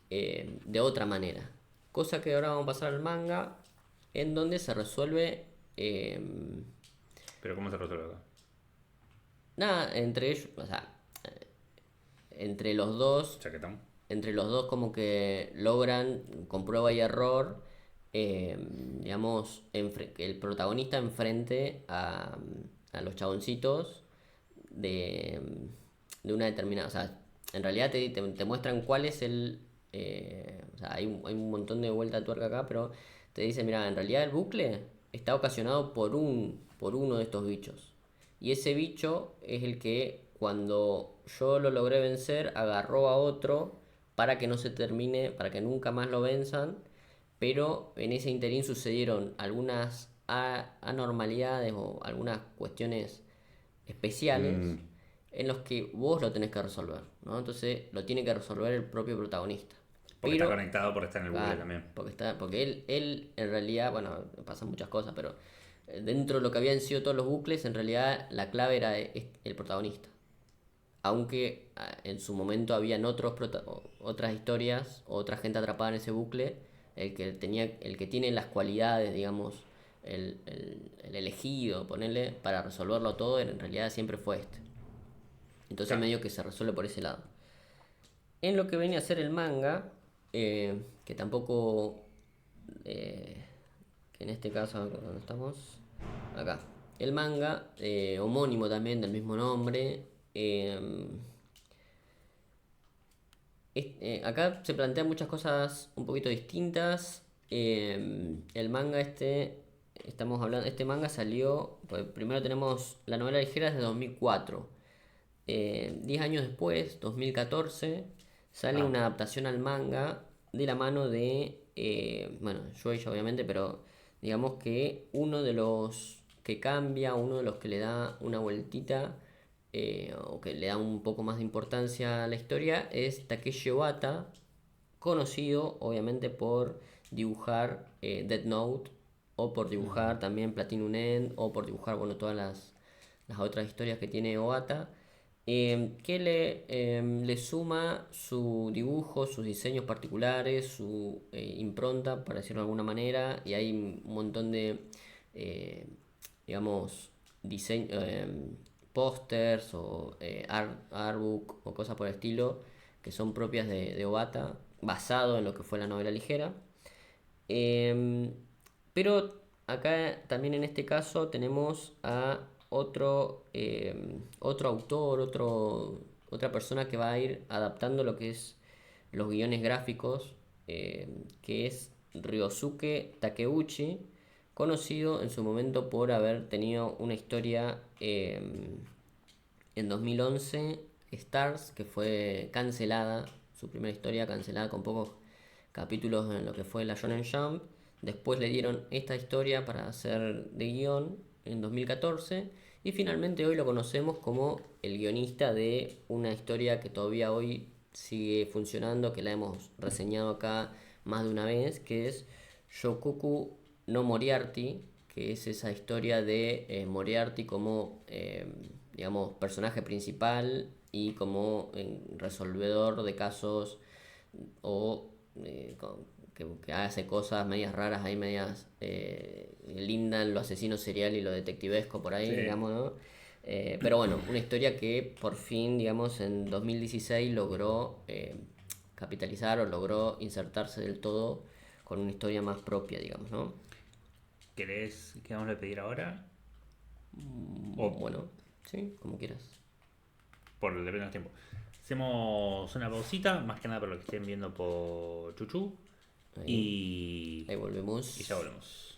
de otra manera. Cosa que ahora vamos a pasar al manga, en donde se resuelve eh, Pero ¿cómo se resuelve acá? nada entre ellos, o sea, entre los dos Chaquetón. entre los dos como que logran, con prueba y error, digamos, que el protagonista enfrente a los chaboncitos de, de una determinada... O sea, en realidad te muestran cuál es o sea, hay un montón de vuelta de tuerca acá, pero te dice, mira, en realidad el bucle está ocasionado por uno de estos bichos. Y ese bicho es el que cuando yo lo logré vencer agarró a otro para que no se termine, para que nunca más lo venzan, pero en ese interín sucedieron algunas anormalidades o algunas cuestiones especiales Mm, en los que vos lo tenés que resolver, ¿no? Entonces lo tiene que resolver el propio protagonista. porque está Pero, conectado, porque está en el bucle claro, también. porque él en realidad, bueno, pasan muchas cosas, pero dentro de lo que habían sido todos los bucles, en realidad la clave era el protagonista. Aunque en su momento habían otras historias, otra gente atrapada en ese bucle, el que tiene las cualidades, digamos, el elegido, ponerle, para resolverlo todo, en realidad siempre fue este. Entonces Claro. medio que se resuelve por ese lado. En lo que venía a ser el manga, que tampoco, que en este caso, ¿dónde estamos? Acá. El manga, homónimo también, del mismo nombre. Acá se plantean muchas cosas un poquito distintas. El manga estamos hablando, este manga salió, pues primero tenemos la novela ligera desde 2004. 10 años después, 2014, sale Ah, una adaptación al manga de la mano de, bueno, Shueisha obviamente, pero digamos que uno de los que cambia, uno de los que le da una vueltita, o que le da un poco más de importancia a la historia, es Takeshi Obata, conocido obviamente por dibujar Death Note, o por dibujar también Platinum End, o por dibujar, bueno, todas las otras historias que tiene Obata, que le suma su dibujo, sus diseños particulares, su impronta, para decirlo de alguna manera, y hay un montón de, eh, digamos, pósters o artbook o cosas por el estilo que son propias de Obata, basado en lo que fue la novela ligera. Em, pero acá también en este caso tenemos a otro autor, otra persona que va a ir adaptando lo que es los guiones gráficos, que es Ryosuke Takeuchi, conocido en su momento por haber tenido una historia en 2011, Stars, que fue cancelada, su primera historia cancelada con pocos capítulos en lo que fue la Shonen Jump. Después le dieron esta historia para hacer de guión en 2014 y finalmente hoy lo conocemos como el guionista de una historia que todavía hoy sigue funcionando, que la hemos reseñado acá más de una vez, que es Shokoku no Moriarty, que es esa historia de Moriarty como, digamos, personaje principal y como resolvedor de casos o que hace cosas medias raras, ahí medias lindan lo asesino serial y lo detectivesco por ahí, Sí. digamos, ¿no? Pero bueno, una historia que por fin, digamos, en 2016 logró capitalizar o logró insertarse del todo con una historia más propia, digamos, ¿no? ¿Querés que vamos a pedir ahora? O Bueno, sí, como quieras. por depende del tiempo. Hacemos una pausita, más que nada por lo que estén viendo por Chuchu. Ahí, Y, ahí volvemos. y ya volvemos.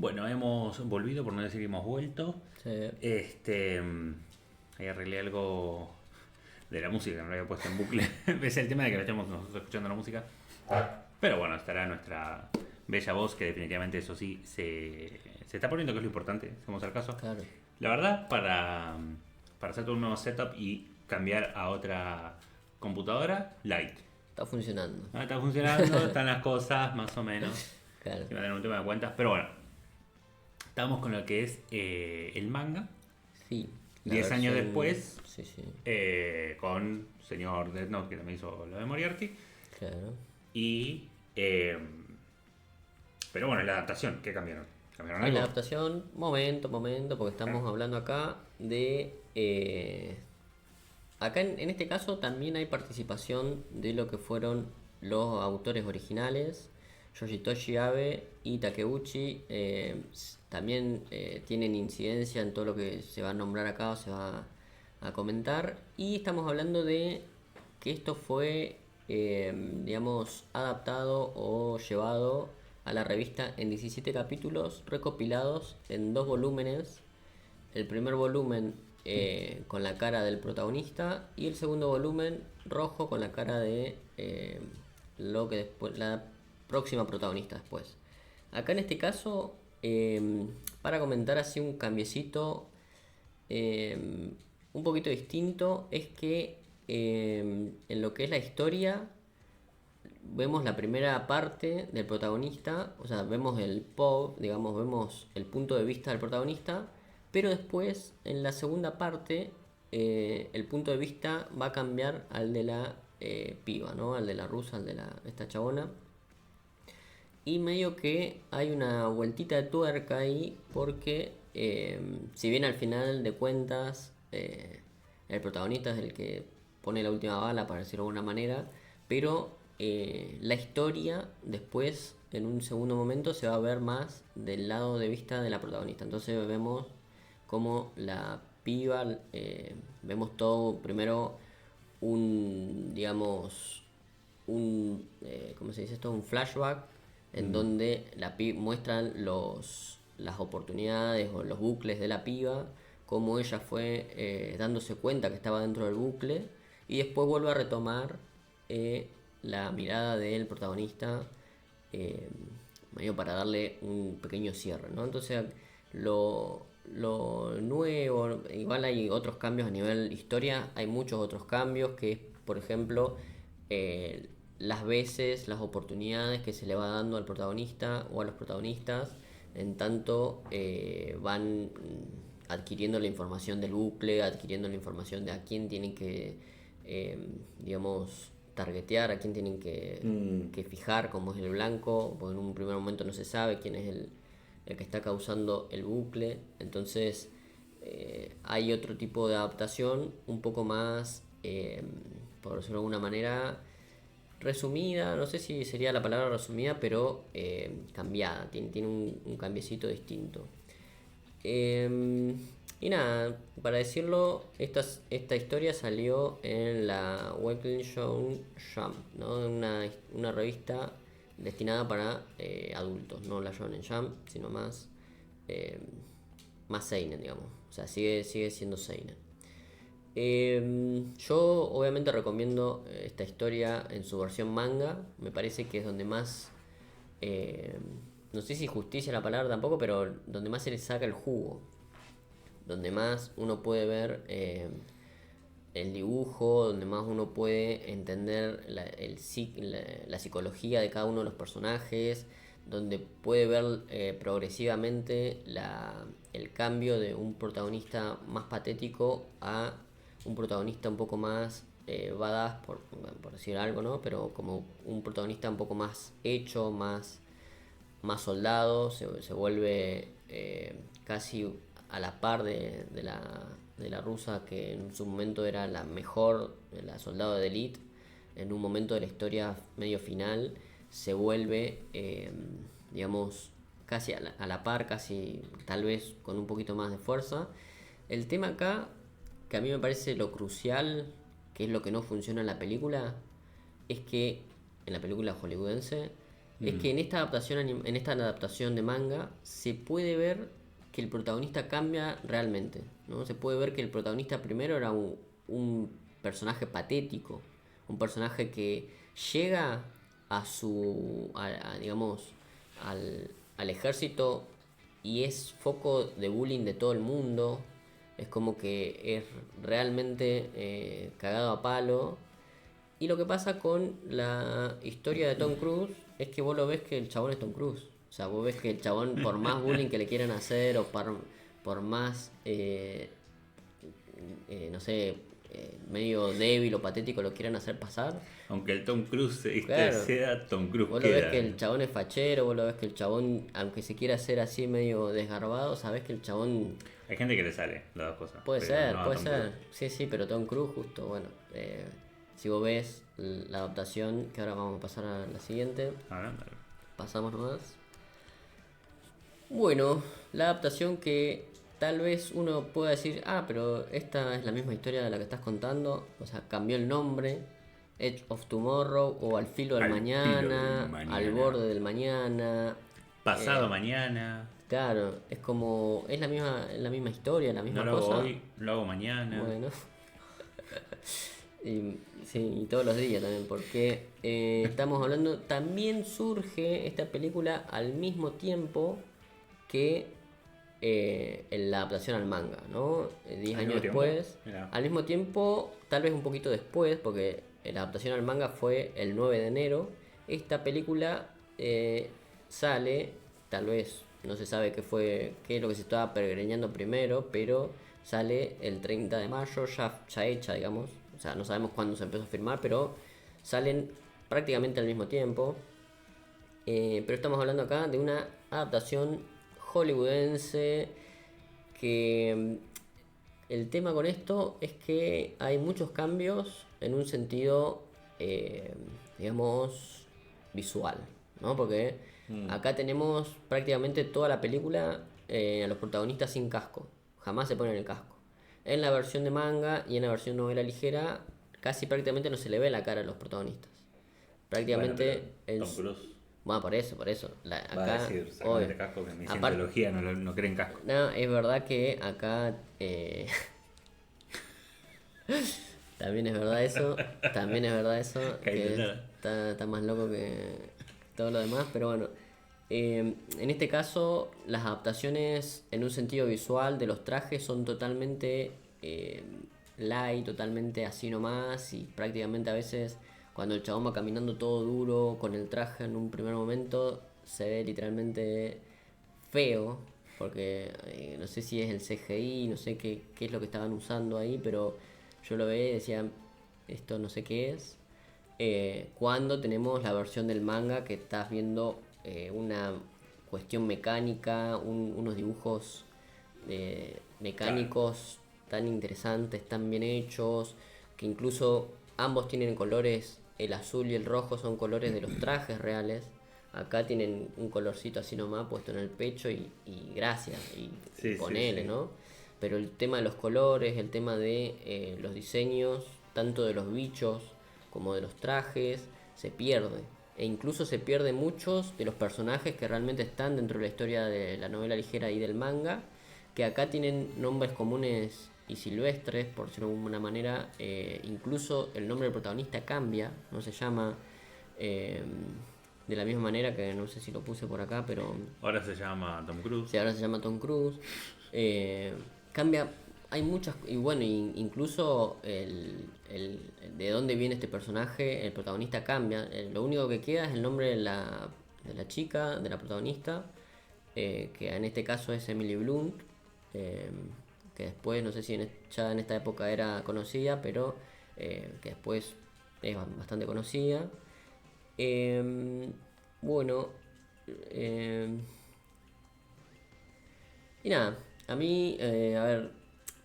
Bueno, hemos volvido, por no decir que hemos vuelto. Sí. Ahí arreglé algo de la música, no lo había puesto en bucle. Es el tema de que no estemos nosotros escuchando la música. Pero bueno, estará nuestra bella voz, que definitivamente eso sí se está poniendo, que es lo importante, si vamos al caso. Claro. La verdad, para hacer todo un nuevo setup y cambiar a otra computadora, light. Está funcionando. Ah, está funcionando, están las cosas más o menos. Claro. Si me dan un tema de cuentas, pero bueno. Estamos con lo que es el manga. Sí. 10 años después, Sí, sí. con señor Death Note, que también hizo lo de Moriarty. Claro. Y. Pero bueno, la adaptación, ¿qué cambiaron? ¿Cambiaron En la algo? adaptación, momento, porque estamos hablando acá de... acá en este caso también hay participación de lo que fueron los autores originales. Yoshitoshi Abe y Takeuchi también tienen incidencia en todo lo que se va a nombrar acá o se va a comentar. Y estamos hablando de que esto fue, digamos, adaptado o llevado a la revista en 17 capítulos recopilados en 2 volúmenes. El primer volumen con la cara del protagonista y el segundo volumen rojo con la cara de lo que después la próxima protagonista después. Acá en este caso, para comentar así un cambiecito un poquito distinto, es que en lo que es la historia vemos la primera parte del protagonista, o sea, vemos el POV, digamos, vemos el punto de vista del protagonista, pero después en la segunda parte el punto de vista va a cambiar al de la piba, ¿no? Al de la rusa, al de esta chabona. Y medio que hay una vueltita de tuerca ahí porque si bien al final de cuentas el protagonista es el que pone la última bala, para decirlo de alguna manera, pero la historia después en un segundo momento se va a ver más del lado de vista de la protagonista. Entonces vemos como la piba, vemos todo primero digamos, ¿cómo se dice esto? Un flashback en donde muestran las oportunidades o los bucles de la piba, cómo ella fue dándose cuenta que estaba dentro del bucle, y después vuelve a retomar la mirada del protagonista, medio para darle un pequeño cierre, ¿no? Entonces lo nuevo, igual hay otros cambios a nivel historia, hay muchos otros cambios, que es, por ejemplo, las oportunidades que se le va dando al protagonista o a los protagonistas, en tanto van adquiriendo la información del bucle, adquiriendo la información de a quién tienen que, digamos, targetear, a quién tienen que fijar, como es el blanco, porque en un primer momento no se sabe quién es el que está causando el bucle. Entonces hay otro tipo de adaptación un poco más, por decirlo de alguna manera, resumida, no sé si sería la palabra resumida, pero cambiada, tiene un cambiecito distinto. Y nada, para decirlo, esta historia salió en la Weekly Shonen Jump, ¿no? Una revista destinada para adultos, no la Shonen Jump, sino más seinen, digamos. O sea, sigue siendo seinen. Yo obviamente recomiendo esta historia en su versión manga. Me parece que es donde más, no sé si justicia la palabra tampoco, pero donde más se le saca el jugo, donde más uno puede ver el dibujo, donde más uno puede entender la psicología de cada uno de los personajes, donde puede ver progresivamente el cambio de un protagonista más patético a un protagonista un poco más badass, por decir algo, ¿no? Pero como un protagonista un poco más hecho, más soldado, se vuelve casi a la par de la rusa, que en su momento era la mejor, la soldado de élite. En un momento de la historia medio final se vuelve, digamos, casi a la par, casi tal vez con un poquito más de fuerza. El tema acá, que a mí me parece lo crucial, que es lo que no funciona en la película, es que en la película hollywoodense es que en esta en esta adaptación de manga se puede ver que el protagonista cambia realmente, ¿no? Se puede ver que el protagonista primero era un personaje patético, un personaje que llega digamos, al ejército y es foco de bullying de todo el mundo. Es como que es realmente cagado a palo. Y lo que pasa con la historia de Tom Cruise es que vos lo ves que el chabón es Tom Cruise. O sea, vos ves que el chabón, por más bullying que le quieran hacer o por más, no sé, medio débil o patético lo quieran hacer pasar. Aunque el Tom Cruise Claro. sea Tom Cruise, Vos lo ves queda. que el chabón es fachero, vos lo ves que el chabón, aunque se quiera hacer así medio desgarbado, sabés que el chabón Hay gente que le sale las dos cosas. puede pero ser, no a puede Tom ser. Cruise. Sí, sí, pero Tom Cruise justo, bueno, si vos ves la adaptación, que ahora vamos a pasar a la siguiente, Ahora, pasamos nomás. Bueno, la adaptación que tal vez uno pueda decir, ah, pero esta es la misma historia de la que estás contando, o sea, cambió el nombre, Edge of Tomorrow o Al filo del Al filo mañana, del mañana. Al borde del mañana. pasado mañana. Claro, es como, es la misma historia, la misma No lo hago cosa. hoy, lo hago mañana. Bueno. Y, sí, y todos los días también, porque estamos hablando, también surge esta película al mismo tiempo que en la adaptación al manga, ¿no? 10 ¿Al años mismo tiempo? después. Mirá. Al mismo tiempo, tal vez un poquito después, porque la adaptación al manga fue el 9 de enero. Esta película sale, tal vez, no se sabe qué es lo que se estaba peregrinando primero, pero sale el 30 de mayo, ya hecha, digamos. O sea, no sabemos cuándo se empezó a filmar, pero salen prácticamente al mismo tiempo. Pero estamos hablando acá de una adaptación hollywoodense que el tema con esto es que hay muchos cambios en un sentido, digamos, visual, ¿no? Porque acá tenemos prácticamente toda la película a los protagonistas sin casco, jamás se ponen el casco. En la versión de manga y en la versión novela ligera, casi prácticamente no se le ve la cara a los protagonistas. Prácticamente Bueno, es... Tom Cruise Bueno, por eso. va Acá, a decir, sacame este casco que en mi aparte- cientología no creen casco. no, es verdad que acá también es verdad eso, también es verdad eso, Que hay que detrás. está más loco que todo lo demás, pero bueno, en este caso las adaptaciones en un sentido visual de los trajes son totalmente light, totalmente así nomás y prácticamente a veces cuando el chabón va caminando todo duro con el traje en un primer momento se ve literalmente feo, porque no sé si es el CGI, no sé qué es lo que estaban usando ahí, pero yo lo veía y decía, esto no sé qué es. Cuando tenemos la versión del manga que estás viendo una cuestión mecánica, unos dibujos mecánicos tan interesantes, tan bien hechos, que incluso ambos tienen colores, el azul y el rojo son colores de los trajes reales. Acá tienen un colorcito así nomás puesto en el pecho y gracias, y Sí, ponele, sí. ¿no? Pero el tema de los colores, el tema de los diseños, tanto de los bichos como de los trajes, se pierde. E incluso se pierde muchos de los personajes que realmente están dentro de la historia de la novela ligera y del manga, que acá tienen nombres comunes y silvestres, por decirlo de alguna manera. Incluso el nombre del protagonista cambia, no se llama de la misma manera, que no sé si lo puse por acá, pero Ahora se llama Tom Cruise. sí, ahora se llama Tom Cruise. Cambia, hay muchas, y bueno, incluso de dónde viene este personaje, el protagonista cambia. Lo único que queda es el nombre de la chica, de la protagonista, que en este caso es Emily Blunt, que después, no sé si ya en esta época era conocida, pero que después es bastante conocida. Bueno, y nada, a mí, a ver,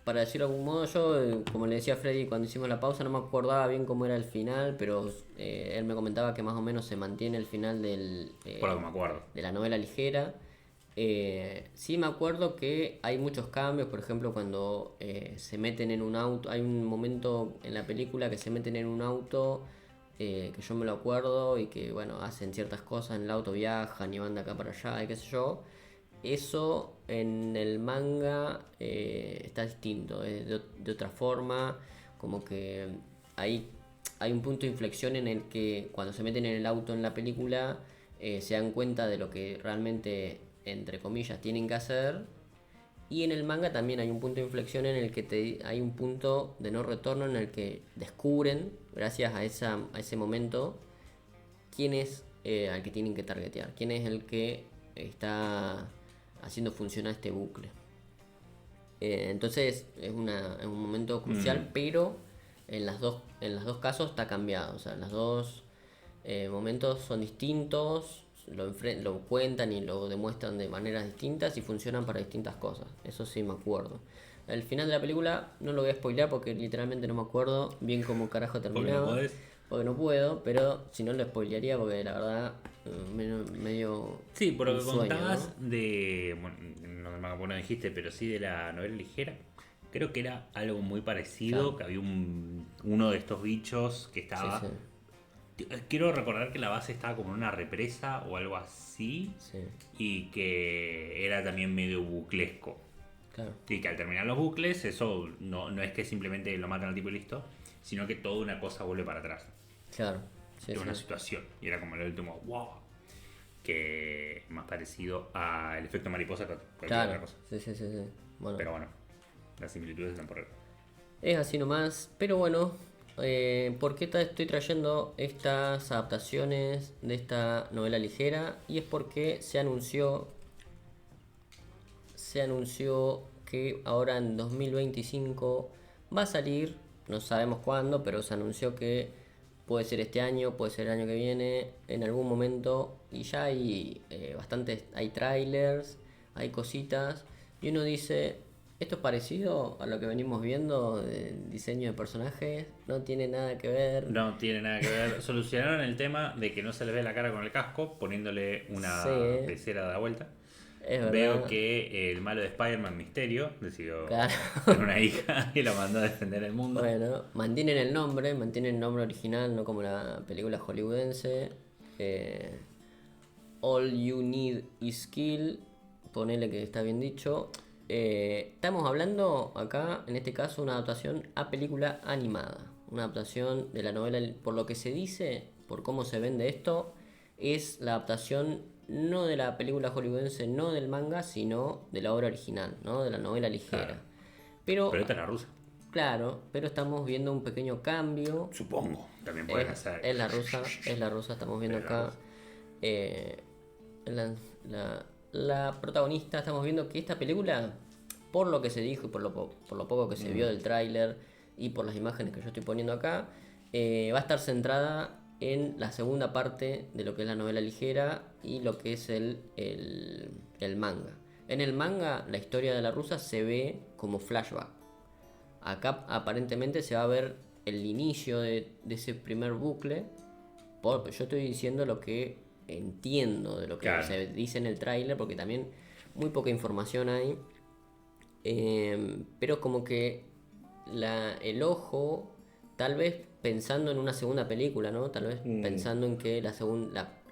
para decirlo de algún modo, yo, como le decía a Freddy cuando hicimos la pausa, no me acordaba bien cómo era el final, pero él me comentaba que más o menos se mantiene el final Por lo que me acuerdo. de la novela ligera. Sí me acuerdo que hay muchos cambios, por ejemplo, cuando se meten en un auto, hay un momento en la película que se meten en un auto que yo me lo acuerdo y que, bueno, hacen ciertas cosas en el auto, viajan y van de acá para allá y qué sé yo. Eso en el manga está distinto, es de otra forma, como que hay un punto de inflexión en el que cuando se meten en el auto en la película se dan cuenta de lo que realmente, entre comillas, tienen que hacer. Y en el manga también hay un punto de inflexión en el que hay un punto de no retorno en el que descubren, gracias a ese momento, quién es al que tienen que targetear, quién es el que está haciendo funcionar este bucle. Entonces es un momento crucial, pero en en los dos casos está cambiado. O sea, en los dos momentos son distintos, lo cuentan y lo demuestran de maneras distintas y funcionan para distintas cosas. Eso sí me acuerdo. El final de la película no lo voy a spoilear porque literalmente no me acuerdo bien cómo carajo terminaba. ¿Porque no podés? Porque no puedo, pero si no lo spoilearía porque la verdad medio Sí, por lo un que sueño, contabas ¿no? de. Bueno, no me acuerdo, no dijiste, pero sí de la novela ligera. Creo que era algo muy parecido, Claro. que había uno de estos bichos que Sí, estaba. sí, Quiero recordar que la base estaba como en una represa o algo así. sí, Y que era también medio buclesco. claro, Y que al terminar los bucles, eso no es que simplemente lo matan al tipo y listo, sino que toda una cosa vuelve para atrás. claro. Sí, De una sí. situación. Y era como el último, wow. Que más parecido al efecto mariposa que cualquier otra Claro, cosa. sí, sí, sí, sí. Bueno, Pero bueno, las similitudes están por ahí. es así nomás. Pero bueno, ¿por qué estoy trayendo estas adaptaciones de esta novela ligera? Y es porque se anunció que ahora en 2025 va a salir, no sabemos cuándo, pero se anunció que puede ser este año, puede ser el año que viene, en algún momento, y ya hay hay trailers, hay cositas, y uno dice, esto es parecido a lo que venimos viendo del diseño de personajes, no tiene nada que ver. No tiene nada que ver. Solucionaron el tema de que no se le ve la cara con el casco, poniéndole una Sí, pecera de la vuelta. es Veo verdad, que el malo de Spider-Man, Mysterio, decidió claro. tener una hija y la mandó a defender el mundo. Bueno, mantienen el nombre original, no como la película hollywoodense. Eh, All You Need Is Kill, ponele que está bien dicho. Estamos hablando acá, en este caso, una adaptación a película animada. Una adaptación de la novela, por lo que se dice, por cómo se vende esto, es la adaptación no de la película hollywoodense, no del manga, sino de la obra original, ¿no? De la novela ligera. Claro. Pero Pero esta es la rusa. claro, pero estamos viendo un pequeño cambio. Supongo. También pueden hacer. Es la rusa, estamos viendo Es la acá. rusa. eh, la protagonista, estamos viendo que esta película, por lo que se dijo y por lo poco que se vio del tráiler y por las imágenes que yo estoy poniendo acá, va a estar centrada en la segunda parte de lo que es la novela ligera y lo que es el manga. En el manga, la historia de la rusa se ve como flashback. Acá aparentemente se va a ver el inicio de ese primer bucle. Yo estoy diciendo lo que entiendo de lo que Claro. se dice en el tráiler, porque también muy poca información hay. Pero como que el ojo, tal vez pensando en una segunda película, ¿no? Tal vez pensando en que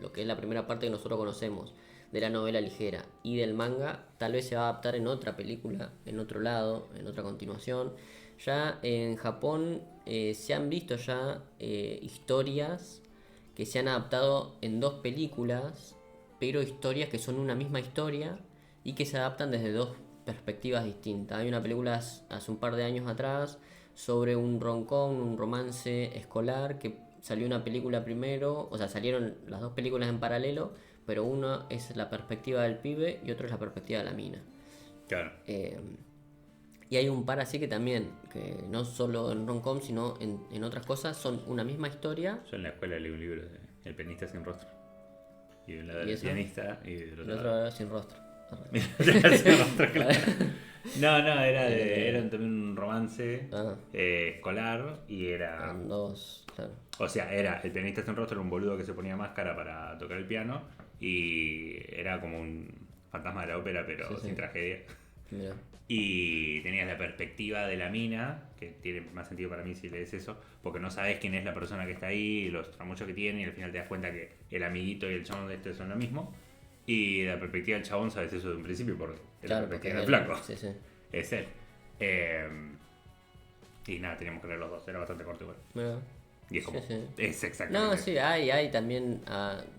lo que es la primera parte que nosotros conocemos de la novela ligera y del manga, tal vez se va a adaptar en otra película, en otro lado, en otra continuación. Ya en Japón se han visto ya historias que se han adaptado en dos películas, pero historias que son una misma historia y que se adaptan desde dos perspectivas distintas. Hay una película hace un par de años atrás sobre un rom-com, un romance escolar, que salió una película primero, o sea, salieron las dos películas en paralelo, pero una es la perspectiva del pibe y otra es la perspectiva de la mina. Claro. Y hay un par así que también, que no solo en rom-com, sino en otras cosas, son una misma historia. Yo en la escuela leí un libro de El pianista sin rostro. Y de un lado ¿Y del eso? pianista y del El otro otro lado. era sin rostro. Sin rostro, claro. No, era también un romance Ah. escolar y era. Eran dos, claro. O sea, era el pianista sin rostro, era un boludo que se ponía máscara para tocar el piano y era como un fantasma de la ópera, pero Sí, sí. sin tragedia. Mira. Y tenías la perspectiva de la mina, que tiene más sentido para mí si lees eso, porque no sabes quién es la persona que está ahí, los tramuchos que tiene, y al final te das cuenta que el amiguito y el chabón de este son lo mismo. Y la perspectiva del chabón sabes eso de un principio, porque es la Claro, porque perspectiva del es él. flaco. Sí, sí. Es él. Eh, y nada, teníamos que leer los dos, era bastante corto igual. Mira. Y es como, Sí, sí. es exactamente. No, sí, hay también,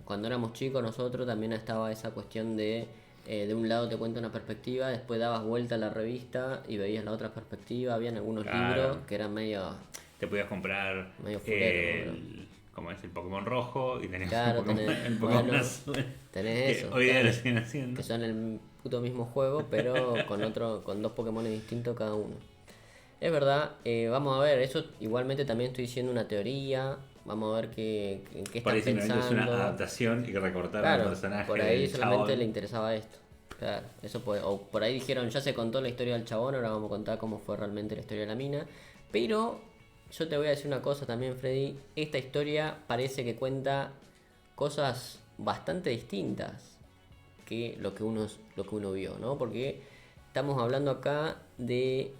cuando éramos chicos nosotros también estaba esa cuestión de un lado te cuenta una perspectiva, después dabas vuelta a la revista y veías la otra perspectiva, habían algunos Claro. libros que eran medio, Te podías comprar medio fulero, como es el Pokémon rojo y tenías Claro, el Pokémon, tenés- el Pokémon bueno, azul. tenés Que eso, hoy día claro, lo siguen haciendo. que son el puto mismo juego, pero con dos Pokémon distintos cada uno. Es verdad, vamos a ver, eso igualmente también estoy diciendo una teoría, vamos a ver qué Por están ahí simplemente es una pensando. adaptación y que recortaron Claro, el personaje por ahí del solamente chabón. le interesaba esto. Claro, eso puede, o por ahí dijeron, ya se contó la historia del chabón, ahora vamos a contar cómo fue realmente la historia de la mina. Pero yo te voy a decir una cosa también, Freddy, esta historia parece que cuenta cosas bastante distintas que lo que uno vio, ¿no? Porque estamos hablando acá de,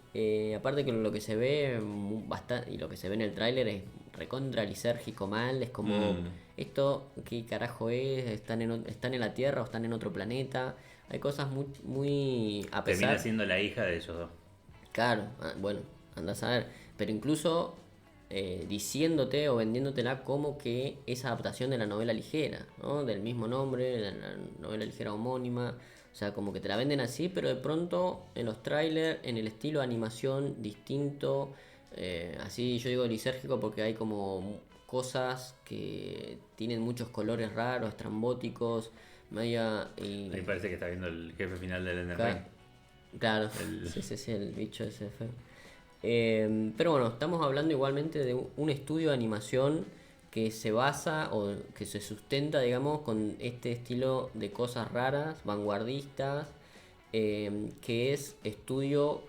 aparte que lo que se ve bastante, y lo que se ve en el tráiler es recontra lisérgico mal, es como, esto, ¿qué carajo es? ¿Están en la Tierra o están en otro planeta? Hay cosas muy a Termina pesar, siendo la hija de ellos dos. claro, bueno, andás a ver, pero incluso diciéndote o vendiéndotela como que es adaptación de la novela ligera, ¿no? Del mismo nombre, de la novela ligera homónima. O sea, como que te la venden así, pero de pronto en los trailers, en el estilo de animación distinto, así yo digo lisérgico porque hay como cosas que tienen muchos colores raros, estrambóticos, media... Y, Ahí parece que está viendo el jefe final del Elden Claro, Ring. claro. El- Sí, el bicho ese feo. Pero bueno, estamos hablando igualmente de un estudio de animación que se basa o que se sustenta, digamos, con este estilo de cosas raras, vanguardistas, que es estudio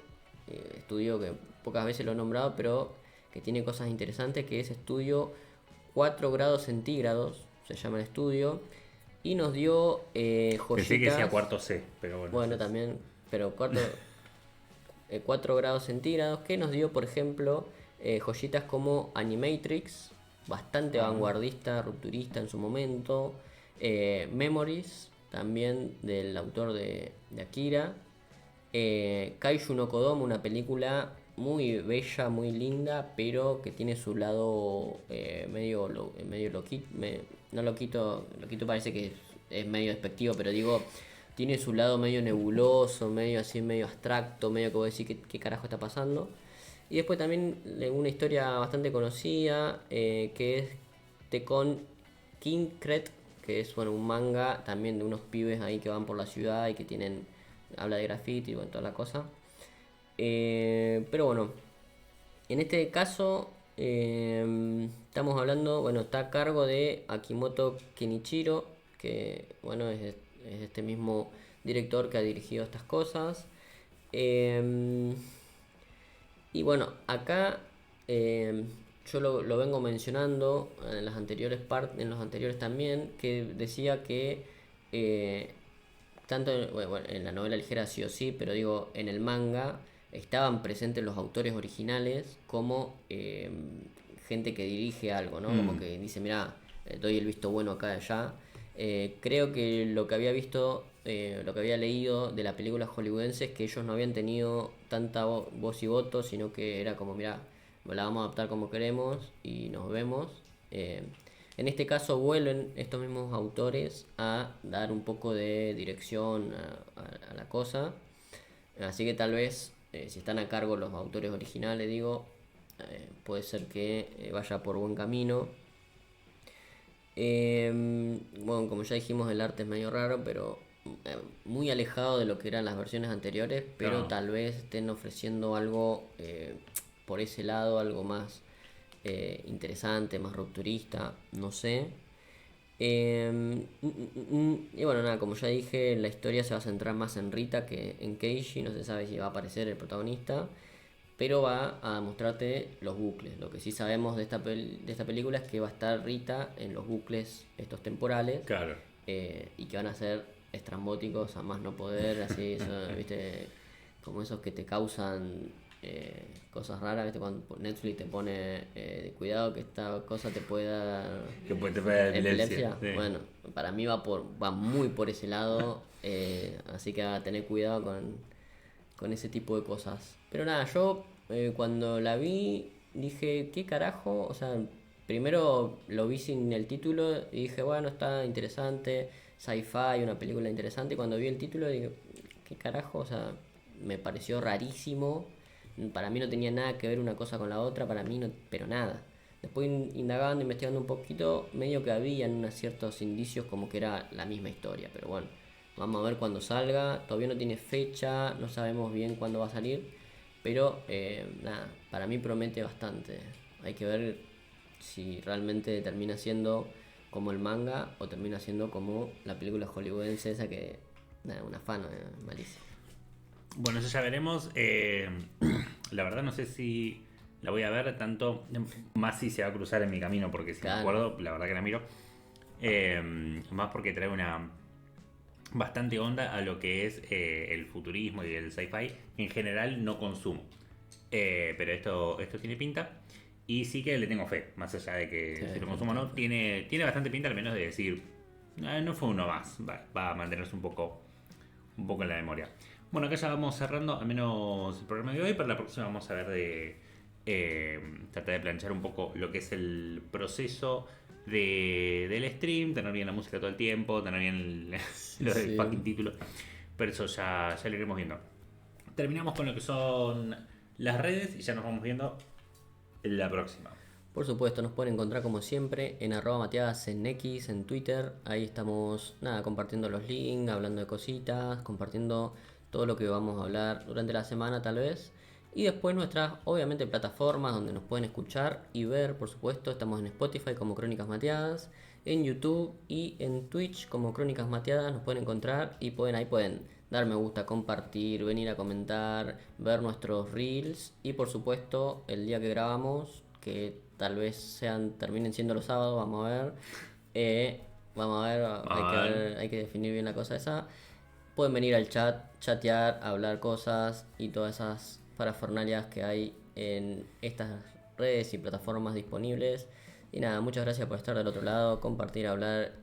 que pocas veces lo he nombrado, pero que tiene cosas interesantes, que es estudio 4 grados centígrados, se llama el estudio, y nos dio Pensé que decía joyitas. cuarto C, pero bueno. Bueno, sí. también, pero 4 grados centígrados, que nos dio, por ejemplo, joyitas como Animatrix, bastante vanguardista, rupturista en su momento, Memories, también del autor de Akira, Kaiju no Kodomo, una película muy bella, muy linda, pero que tiene su lado medio loquito, no loquito, loquito parece que es medio despectivo, pero digo, tiene su lado medio nebuloso, medio así, medio abstracto, medio que voy a decir qué carajo está pasando. Y después también una historia bastante conocida, que es Tekon Kinkret, que es bueno, un manga también de unos pibes ahí que van por la ciudad y que habla de graffiti y bueno, toda la cosa. Pero bueno, en este caso estamos hablando, bueno, está a cargo de Akimoto Kenichiro, que bueno, es este mismo director que ha dirigido estas cosas. Eh, y bueno, acá yo lo vengo mencionando en las anteriores en los anteriores también, que decía que tanto bueno, en la novela ligera sí o sí, pero digo, en el manga estaban presentes los autores originales como gente que dirige algo, ¿no? Como que dice, mira, doy el visto bueno acá y allá. Creo que lo que había visto, lo que había leído de la película hollywoodense es que ellos no habían tenido tanta voz y voto, sino que era como, mira, la vamos a adaptar como queremos y nos vemos. En este caso vuelven estos mismos autores a dar un poco de dirección a la cosa. Así que tal vez, si están a cargo los autores originales, digo, puede ser que vaya por buen camino. Bueno, como ya dijimos, el arte es medio raro, pero muy alejado de lo que eran las versiones anteriores, pero No. tal vez estén ofreciendo algo por ese lado, algo más interesante, más rupturista, no sé. Y bueno, nada, como ya dije, la historia se va a centrar más en Rita que en Keiji, no se sabe si va a aparecer el protagonista, pero va a mostrarte los bucles. Lo que sí sabemos de esta película es que va a estar Rita en los bucles estos temporales, Claro. y que van a ser estrambóticos a más no poder, así, ¿viste? como esos que te causan cosas raras, ¿viste? Cuando Netflix te pone cuidado que esta cosa te puede dar Que puede te puede dar epilepsia. Sí. Bueno, para mí va muy por ese lado, así que a tener cuidado con ese tipo de cosas. Pero nada, yo cuando la vi dije, ¿qué carajo? O sea, primero lo vi sin el título y dije, bueno, está interesante, sci-fi, una película interesante. Y cuando vi el título dije, ¿qué carajo? O sea, me pareció rarísimo. Para mí no tenía nada que ver una cosa con la otra, para mí no, pero nada. Después indagando, investigando un poquito, medio que habían unos ciertos indicios como que era la misma historia, pero bueno, vamos a ver cuando salga, todavía no tiene fecha, no sabemos bien cuándo va a salir, pero nada, para mí promete bastante. Hay que ver si realmente termina siendo como el manga o termina siendo como la película hollywoodense esa que, nada, un afano, malísimo. Bueno, eso ya veremos. La verdad no sé si la voy a ver tanto, más si se va a cruzar en mi camino, porque si me acuerdo, la verdad que la miro. Más porque trae una bastante onda a lo que es el futurismo y el sci-fi. En general no consumo. Pero esto tiene pinta. Y sí que le tengo fe, más allá de que Sí, si lo consumo o no, tiene bastante pinta al menos de decir, no fue uno más, va a mantenerse un poco en la memoria. Bueno, acá ya vamos cerrando al menos el programa de hoy. Para la próxima vamos a ver de tratar de planchar un poco lo que es el proceso del stream, tener bien la música todo el tiempo, tener bien lo del fucking título. Pero eso ya lo iremos viendo. Terminamos con lo que son las redes y ya nos vamos viendo en la próxima. Por supuesto, nos pueden encontrar como siempre en @mateadas en X, en Twitter. Ahí estamos, nada, compartiendo los links, hablando de cositas, compartiendo todo lo que vamos a hablar durante la semana tal vez. Y después nuestras, obviamente, plataformas donde nos pueden escuchar y ver, por supuesto. Estamos en Spotify como Crónicas Mateadas, en YouTube y en Twitch como Crónicas Mateadas. Nos pueden encontrar y ahí pueden dar me gusta, compartir, venir a comentar, ver nuestros reels. Y por supuesto, el día que grabamos, que tal vez terminen siendo los sábados, vamos a ver. Vamos a ver, hay que definir bien la cosa esa. Pueden venir al chat, chatear, hablar cosas y todas esas parafernalias que hay en estas redes y plataformas disponibles. Y nada, muchas gracias por estar del otro lado, compartir, hablar